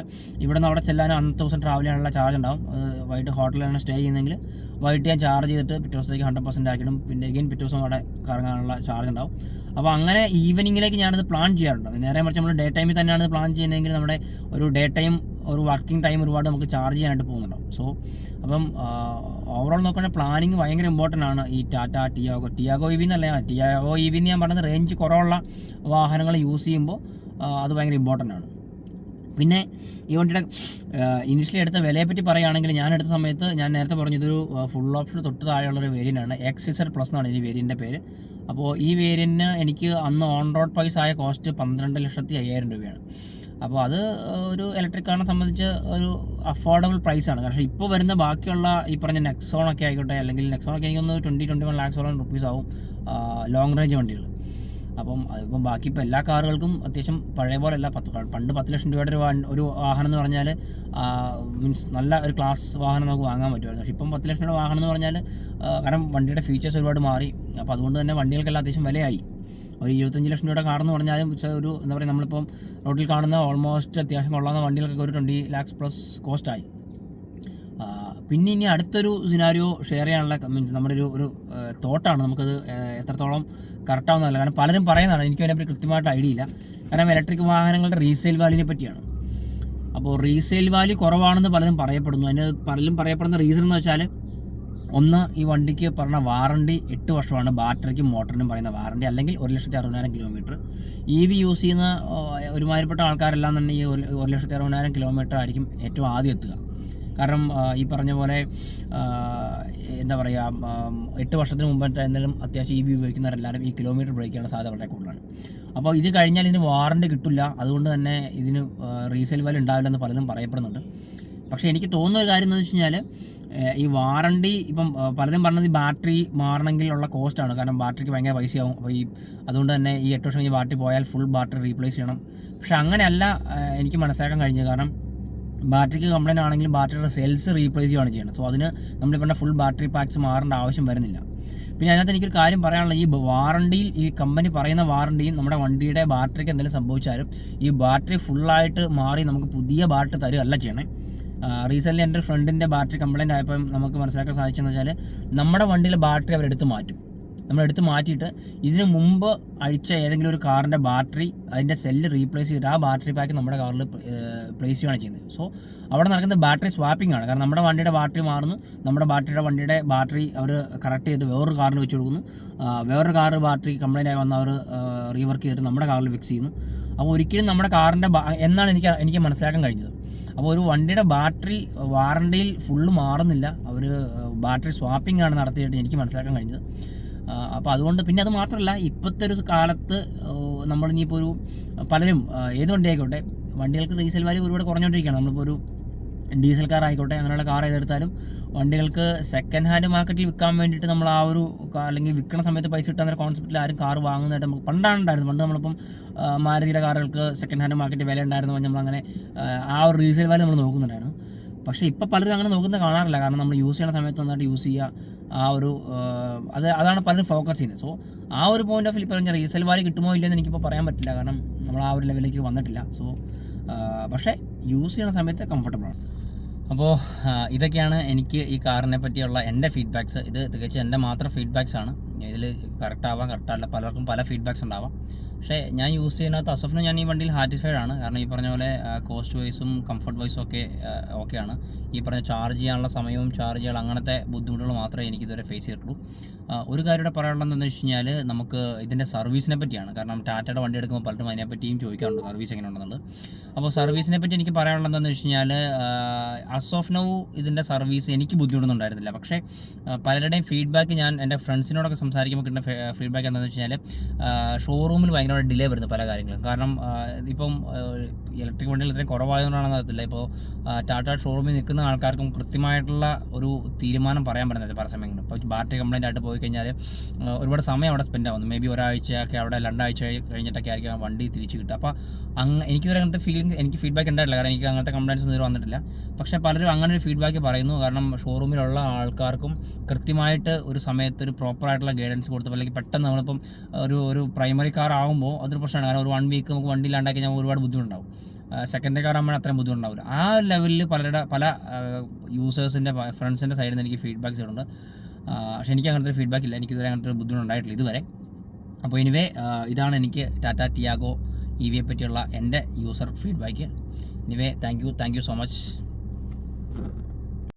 ഇവിടെ നിന്ന് അവിടെ ചെല്ലാനും അന്നത്തെ ദിവസം ട്രാവൽ ചെയ്യാനുള്ള ചാർജ് ഉണ്ടാവും. വൈകിട്ട് ഹോട്ടലിലാണ് സ്റ്റേ ചെയ്യുന്നതെങ്കിൽ വൈകിട്ട് ഞാൻ ചാർജ് ചെയ്തിട്ട് പിറ്റേ ദിവസത്തേക്ക് 100% ആക്കിയിടും. പിന്നെ എഗെയിൻ പിറ്റേ ദിവസം അവിടെ കറങ്ങാനുള്ള ചാർജ് ഉണ്ടാവും. അപ്പോൾ അങ്ങനെ ഈവനിങ്ങിലേക്ക് ഞാനത് പ്ലാൻ ചെയ്യാറുണ്ട്. നേരെ മറിച്ച് നമ്മൾ ഡേ ടൈമിൽ തന്നെയാണ് പ്ലാൻ ചെയ്യുന്നതെങ്കിൽ നമ്മുടെ ഒരു ഡേ ടൈം, ഒരു വർക്കിംഗ് ടൈം ഒരുപാട് നമുക്ക് ചാർജ് ചെയ്യാനായിട്ട് പോകുന്നുണ്ടാവും. സോ അപ്പം ഓവറോൾ നോക്കുകയാണെങ്കിൽ പ്ലാനിങ് ഭയങ്കര ഇമ്പോർട്ടൻ്റ് ആണ്. ഈ ടിയാഗോ EV എന്നല്ല, ടിയാഗോ EV എന്ന് ഞാൻ പറഞ്ഞത് റേഞ്ച് കുറവുള്ള വാഹനങ്ങൾ യൂസ് ചെയ്യുമ്പോൾ അത് ഭയങ്കര ഇമ്പോർട്ടൻ്റ് ആണ്. പിന്നെ ഈ വണ്ടിയുടെ ഇനിഷ്യലി എടുത്ത വിലയെ പറ്റി പറയുകയാണെങ്കിൽ, ഞാൻ എടുത്ത സമയത്ത് ഞാൻ നേരത്തെ പറഞ്ഞു ഇതൊരു ഫുൾ ഓപ്ഷൻ തൊട്ട് താഴെയുള്ളൊരു വേരിയൻ്റാണ്. XZ Plus എന്നാണ് ഈ വേരിയൻ്റെ പേര്. അപ്പോൾ ഈ വേരിയൻറ്റിന് എനിക്ക് അന്ന് ഓൺ റോഡ് പ്രൈസ് ആയ കോസ്റ്റ് 12,50,000 രൂപയാണ്. അപ്പോൾ അത് ഒരു ഇലക്ട്രിക് കാറിനെ സംബന്ധിച്ച് ഒരു അഫോർഡബിൾ പ്രൈസാണ്. കാരണം ഇപ്പോൾ വരുന്ന ബാക്കിയുള്ള ഈ പറഞ്ഞ നെക്സോണൊക്കെ ആയിക്കോട്ടെ, അല്ലെങ്കിൽ നെക്സോണൊക്കെ എനിക്കൊന്ന് 20-21 lakhs റുപ്പീസ് ആവും ലോങ് റേഞ്ച് വണ്ടികൾ. അപ്പം ബാക്കി ഇപ്പോൾ എല്ലാ കാറുകൾക്കും അത്യാവശ്യം പഴയ പോലെ അല്ല. പണ്ട് 10 ലക്ഷം രൂപയുടെ ഒരു വാഹനം എന്ന് പറഞ്ഞാൽ മീൻസ് നല്ല ഒരു ക്ലാസ് വാഹനം നമുക്ക് വാങ്ങാൻ പറ്റുമായിരുന്നു. പക്ഷേ ഇപ്പം 10 ലക്ഷം രൂപയുടെ വാഹനം എന്ന് പറഞ്ഞാൽ കാരണം വണ്ടിയുടെ ഫീച്ചേഴ്സ് ഒരുപാട് മാറി. അപ്പോൾ അതുകൊണ്ട് തന്നെ വണ്ടികൾക്കെല്ലാം അത്യാവശ്യം വിലയായി. ഒരു 25 ലക്ഷം രൂപയുടെ കാറെന്ന് പറഞ്ഞാലും ഒരു എന്താ പറയുക, നമ്മളിപ്പം റോഡിൽ കാണുന്ന ഓൾമോസ്റ്റ് അത്യാവശ്യം കൊള്ളാവുന്ന വണ്ടികൾക്കൊക്കെ ഒരു 20 lakhs+ കോസ്റ്റായി. പിന്നെ ഇനി അടുത്തൊരു സിനാരിയോ ഷെയർ ചെയ്യാനുള്ള മീൻസ് നമ്മുടെ ഒരു തോട്ടാണ്, നമുക്കത് എത്രത്തോളം കറക്റ്റാവുന്നതല്ല. കാരണം പലരും പറയുന്നതാണ്, എനിക്ക് അതിനെപ്പറ്റി കൃത്യമായിട്ട് ഐഡിയ ഇല്ല. കാരണം ഇലക്ട്രിക് വാഹനങ്ങളുടെ റീസെയിൽ വാല്യൂവിനെ പറ്റിയാണ്. അപ്പോൾ റീസെയിൽ വാല്യൂ കുറവാണെന്ന് പലരും പറയപ്പെടുന്നു. അതിന് പലരും പറയപ്പെടുന്ന റീസൺ എന്ന് വെച്ചാൽ, ഒന്ന്, ഈ വണ്ടിക്ക് പറഞ്ഞ വാറണ്ടി 8 വർഷമാണ്, ബാറ്ററിക്കും മോട്ടറിനും പറയുന്ന വാറണ്ടി, അല്ലെങ്കിൽ 1,60,000 കിലോമീറ്റർ. EV യൂസ് ചെയ്യുന്ന ഒരുമാതിരിപ്പെട്ട ആൾക്കാരെല്ലാം തന്നെ ഈ 1,60,000 കിലോമീറ്റർ ആയിരിക്കും ഏറ്റവും ആദ്യം എത്തുക. കാരണം ഈ പറഞ്ഞ പോലെ എന്താ പറയുക, 8 വർഷത്തിന് മുമ്പായിട്ട് എന്തെങ്കിലും അത്യാവശ്യം EV ഉപയോഗിക്കുന്നവരെല്ലാവരും ഈ കിലോമീറ്റർ ബ്രേക്ക് ചെയ്യാനുള്ള സാധ്യത വളരെ കൂടുതലാണ്. അപ്പോൾ ഇത് കഴിഞ്ഞാൽ ഇതിന് വാറണ്ടി കിട്ടില്ല, അതുകൊണ്ട് തന്നെ ഇതിന് റീസെയിൽ വാല്യൂ ഉണ്ടാവില്ലെന്ന് പലരും പറയപ്പെടുന്നുണ്ട്. പക്ഷേ എനിക്ക് തോന്നുന്ന ഒരു കാര്യം എന്ന് വെച്ച് കഴിഞ്ഞാൽ, ഈ വാറണ്ടി ഇപ്പം പലരും പറഞ്ഞത് ഈ ബാറ്ററി മാറണമെങ്കിലുള്ള കോസ്റ്റാണ്. കാരണം ബാറ്ററിക്ക് ഭയങ്കര പൈസയാവും. അപ്പോൾ അതുകൊണ്ട് തന്നെ ഈ 8 വർഷം കഴിഞ്ഞ് ബാറ്ററി പോയാൽ ഫുൾ ബാറ്ററി റീപ്ലേസ് ചെയ്യണം. പക്ഷെ അങ്ങനെയല്ല എനിക്ക് മനസ്സിലാക്കാൻ കഴിഞ്ഞത്. കാരണം ബാറ്ററിക്ക് കംപ്ലൈൻറ്റ് ആണെങ്കിലും ബാറ്ററിയുടെ സെൽസ് റീപ്ലേസ് ചെയ്യുകയാണ് ചെയ്യുന്നത്. സോ അതിന് നമ്മൾ പറഞ്ഞ ഫുൾ ബാറ്ററി പാക്സ് മാറേണ്ട ആവശ്യം വരുന്നില്ല. പിന്നെ അതിനകത്ത് എനിക്കൊരു കാര്യം പറയാനുള്ളത്, ഈ വാറണ്ടിയിൽ ഈ കമ്പനി പറയുന്ന വാറണ്ടിയും നമ്മുടെ വണ്ടിയുടെ ബാറ്ററിക്ക് എന്തെങ്കിലും സംഭവിച്ചാലും ഈ ബാറ്ററി ഫുള്ളായിട്ട് മാറി നമുക്ക് പുതിയ ബാറ്ററി തരുകയല്ല ചെയ്യണേ. റീസെൻ്റ്ലി എൻ്റെ ഫ്രണ്ടിൻ്റെ ബാറ്ററി കംപ്ലൈൻറ്റ് ആയപ്പം നമുക്ക് മനസ്സിലാക്കാൻ സാധിച്ചെന്ന് വെച്ചാൽ, നമ്മുടെ വണ്ടിയിലെ ബാറ്ററി അവരെടുത്ത് മാറ്റും. നമ്മളെടുത്ത് മാറ്റിയിട്ട് ഇതിന് മുമ്പ് അഴിച്ച ഏതെങ്കിലും ഒരു കാറിൻ്റെ ബാറ്ററി അതിൻ്റെ സെല്ല് റീപ്ലേസ് ചെയ്തിട്ട് ആ ബാറ്ററി പാക്ക് നമ്മുടെ കാറിൽ പ്ലേസ് ചെയ്യുകയാണ് ചെയ്യുന്നത്. സോ അവിടെ നടക്കുന്ന ബാറ്ററി സ്വാപ്പിംഗ് ആണ്. കാരണം നമ്മുടെ വണ്ടിയുടെ ബാറ്ററി മാറുന്നു, നമ്മുടെ വണ്ടിയുടെ ബാറ്ററി അവർ കറക്റ്റ് ചെയ്ത് വേറൊരു കാറിൽ വെച്ച് കൊടുക്കുന്നു, വേറൊരു കാർ ബാറ്ററി കംപ്ലൈൻ്റ് ആയി വന്ന് അവർ റീവർക്ക് ചെയ്തിട്ട് നമ്മുടെ കാറിൽ ഫിക്സ് ചെയ്യുന്നു. അപ്പോൾ ഒരിക്കലും നമ്മുടെ കാറിൻ്റെ എന്നാണ് എനിക്ക് മനസ്സിലാക്കാൻ കഴിഞ്ഞത്. അപ്പോൾ ഒരു വണ്ടിയുടെ ബാറ്ററി വാറണ്ടിയിൽ ഫുള്ള് മാറുന്നില്ല, അവർ ബാറ്ററി സ്വാപ്പിംഗ് ആണ് നടത്തിയിട്ട് എനിക്ക് മനസ്സിലാക്കാൻ കഴിഞ്ഞത്. അപ്പോൾ അതുകൊണ്ട് പിന്നെ അത് മാത്രമല്ല, ഇപ്പോഴത്തെ ഒരു കാലത്ത് നമ്മളിനിയിപ്പോൾ പലരും ഏത് വണ്ടി ആയിക്കോട്ടെ, വണ്ടികൾക്ക് റീസെയിൽ വാല്യൂ ഒരുപാട് കുറഞ്ഞുകൊണ്ടിരിക്കുകയാണ്. നമ്മളിപ്പോൾ ഒരു ഡീസൽ കാർ ആയിക്കോട്ടെ, അങ്ങനെയുള്ള കാർ ഏതെടുത്താലും വണ്ടികൾക്ക് സെക്കൻഡ് ഹാൻഡ് മാർക്കറ്റിൽ വിൽക്കാൻ വേണ്ടിയിട്ട് നമ്മൾ അല്ലെങ്കിൽ വിൽക്കുന്ന സമയത്ത് പൈസ കിട്ടാൻ കോൺസെപ്റ്റിൽ ആരും കാർ വാങ്ങുന്നതായിട്ട് നമുക്ക് പണ്ടാണുണ്ടായിരുന്നു. പണ്ട് നമ്മളിപ്പം മാരുതിയുടെ കാറുകൾക്ക് സെക്കൻഡ് ഹാൻഡ് മാർക്കറ്റ് വില ഉണ്ടായിരുന്നു, നമ്മളങ്ങനെ ആ ഒരു റീസെയിൽ വാല്യൂ നമ്മൾ നോക്കുന്നുണ്ടായിരുന്നു. പക്ഷേ ഇപ്പോൾ പലരും അങ്ങനെ നോക്കുന്നത് കാണാറില്ല. കാരണം നമ്മൾ യൂസ് ചെയ്യുന്ന സമയത്ത് നന്നായിട്ട് യൂസ് ചെയ്യുക, അതാണ് പലരും ഫോക്കസ് ചെയ്യുന്നത്. സോ ആ ഒരു പോയിന്റ് ഓഫ് വ്യൂ പറഞ്ഞാൽ റീസെയിൽ വാല്യൂ കിട്ടുമോ ഇല്ലെന്ന് എനിക്കിപ്പോൾ പറയാൻ പറ്റില്ല. കാരണം നമ്മൾ ആ ഒരു ലെവലിലേക്ക് വന്നിട്ടില്ല. സോ പക്ഷേ യൂസ് ചെയ്യുന്ന സമയത്ത് കംഫർട്ടബിളാണ്. അപ്പോൾ ഇതൊക്കെയാണ് എനിക്ക് ഈ കാറിനെ പറ്റിയുള്ള എൻ്റെ ഫീഡ്ബാക്ക്സ്. ഇത് തികച്ചും എൻ്റെ മാത്രം ഫീഡ്ബാക്സ് ആണ്. ഇതിൽ കറക്റ്റാവാം കറക്റ്റല്ല, പലർക്കും പല ഫീഡ്ബാക്സ് ഉണ്ടാവാം. പക്ഷേ ഞാൻ യൂസ് ചെയ്യുന്നത് അസഫിന് ഞാൻ ഈ വണ്ടിയിൽ സാറ്റിസ്ഫൈഡ് ആണ്. കാരണം ഈ പറഞ്ഞ പോലെ കോസ്റ്റ് വൈസും കംഫർട്ട് വൈസും ഒക്കെ ഓക്കെയാണ്. ഈ പറഞ്ഞ ചാർജ് ചെയ്യാനുള്ള സമയവും ചാർജ് ചെയ്യാൻ അങ്ങനത്തെ ബുദ്ധിമുട്ടുകൾ മാത്രമേ എനിക്കിതുവരെ ഫേസ് ചെയ്തിട്ടുള്ളൂ. ഒരു കാര്യം ഇവിടെ പറയാനുള്ളത് എന്താണെന്ന് വെച്ച് കഴിഞ്ഞാൽ, നമുക്ക് ഇതിൻ്റെ സർവീസിനെ പറ്റിയാണ്. കാരണം ടാറ്റയുടെ വണ്ടി എടുക്കുമ്പോൾ പലരും അതിനെപ്പറ്റിയും ചോദിക്കാറുണ്ട് സർവീസ് എങ്ങനെ ഉണ്ടെന്നുള്ളത്. അപ്പോൾ സർവീസിനെ പറ്റി എനിക്ക് പറയാനുള്ളത് എന്താണെന്ന് വെച്ച് കഴിഞ്ഞാൽ, ആസ് ഓഫ് നൗ ഇതിൻ്റെ സർവീസ് എനിക്ക് ബുദ്ധിമുട്ടൊന്നും ഉണ്ടായിരുന്നില്ല. പക്ഷേ പലരുടെയും ഫീഡ്ബാക്ക് ഞാൻ എൻ്റെ ഫ്രണ്ട്സിനോടൊക്കെ സംസാരിക്കുമ്പോൾ കിട്ടുന്ന ഫീഡ്ബാക്ക് എന്താണെന്ന് വെച്ച് കഴിഞ്ഞാൽ, ഷോറൂമിൽ ഭയങ്കര ഡിലേ വരുന്നു പല കാര്യങ്ങളും. കാരണം ഇപ്പം ഇലക്ട്രിക് വണ്ടികൾ ഇത്രയും കുറവായതുകൊണ്ടാണെന്ന് അറിയത്തില്ല. ഇപ്പോൾ ടാറ്റ ഷോറൂമിൽ നിൽക്കുന്ന ആൾക്കാർക്കും കൃത്യമായിട്ടുള്ള ഒരു തീരുമാനം പറയാൻ പറ്റുന്നില്ല പല സമയങ്ങളും. ഇപ്പോൾ ബാറ്ററി കംപ്ലൈൻ്റ് ആയിട്ട് പോയി കഴിഞ്ഞാൽ ഒരുപാട് സമയം അവിടെ സ്പെൻഡ് ആവുന്നു. മേ ബി ഒരാഴ്ചയൊക്കെ അവിടെ 2 ആഴ്ച കഴിഞ്ഞിട്ടൊക്കെ ആയിരിക്കും വണ്ടി തിരിച്ച് കിട്ടുക. അപ്പോൾ എനിക്കിതുവരെ അങ്ങനത്തെ എനിക്ക് ഫീഡ്ബാക്ക് ഉണ്ടായിട്ടില്ല. കാരണം എനിക്ക് അങ്ങനത്തെ കംപ്ലൈൻറ്റ്സ് ഒന്നും വന്നിട്ടില്ല. പക്ഷേ പലരും അങ്ങനെ ഒരു ഫീഡ്ബാക്ക് പറയുന്നു. കാരണം ഷോറൂമിലുള്ള ആൾക്കാർക്കും കൃത്യമായിട്ട് ഒരു സമയത്ത് ഒരു പ്രോപ്പറായിട്ടുള്ള ഗൈഡൻസ് കൊടുത്തപ്പോൾ, അല്ലെങ്കിൽ പെട്ടെന്ന് നമ്മളിപ്പം ഒരു പ്രൈമറി കാർ ആകുമ്പോൾ അതൊരു പ്രശ്നമാണ്. കാരണം ഒരു 1 വീക്ക് നമുക്ക് വണ്ടി ഇല്ലാണ്ടാക്കി കഴിഞ്ഞാൽ ഒരുപാട് ബുദ്ധിമുട്ടുണ്ടാവും. സെക്കൻഡറി കാർ ആകുമ്പോൾ അത്രയും ബുദ്ധിമുട്ടുണ്ടാവില്ല. ആ ലെവലിൽ പല യൂസേഴ്സിൻ്റെ ഫ്രണ്ട്സിൻ്റെ സൈഡിൽ നിന്ന് എനിക്ക് ഫീഡ്ബാക്ക്സ് ഉണ്ട്. പക്ഷേ എനിക്ക് അങ്ങനത്തെ ഫീഡ്ബാക്ക് ഇല്ല, എനിക്കിതുവരെ അങ്ങനത്തെ ബുദ്ധിമുട്ടുണ്ടായിട്ടില്ല ഇതുവരെ. അപ്പോൾ എനിവേ ഇതാണ് എനിക്ക് ടാറ്റ ടിയാഗോ EVയെ പറ്റിയുള്ള എൻ്റെ user feedback. Anyway thank you so much.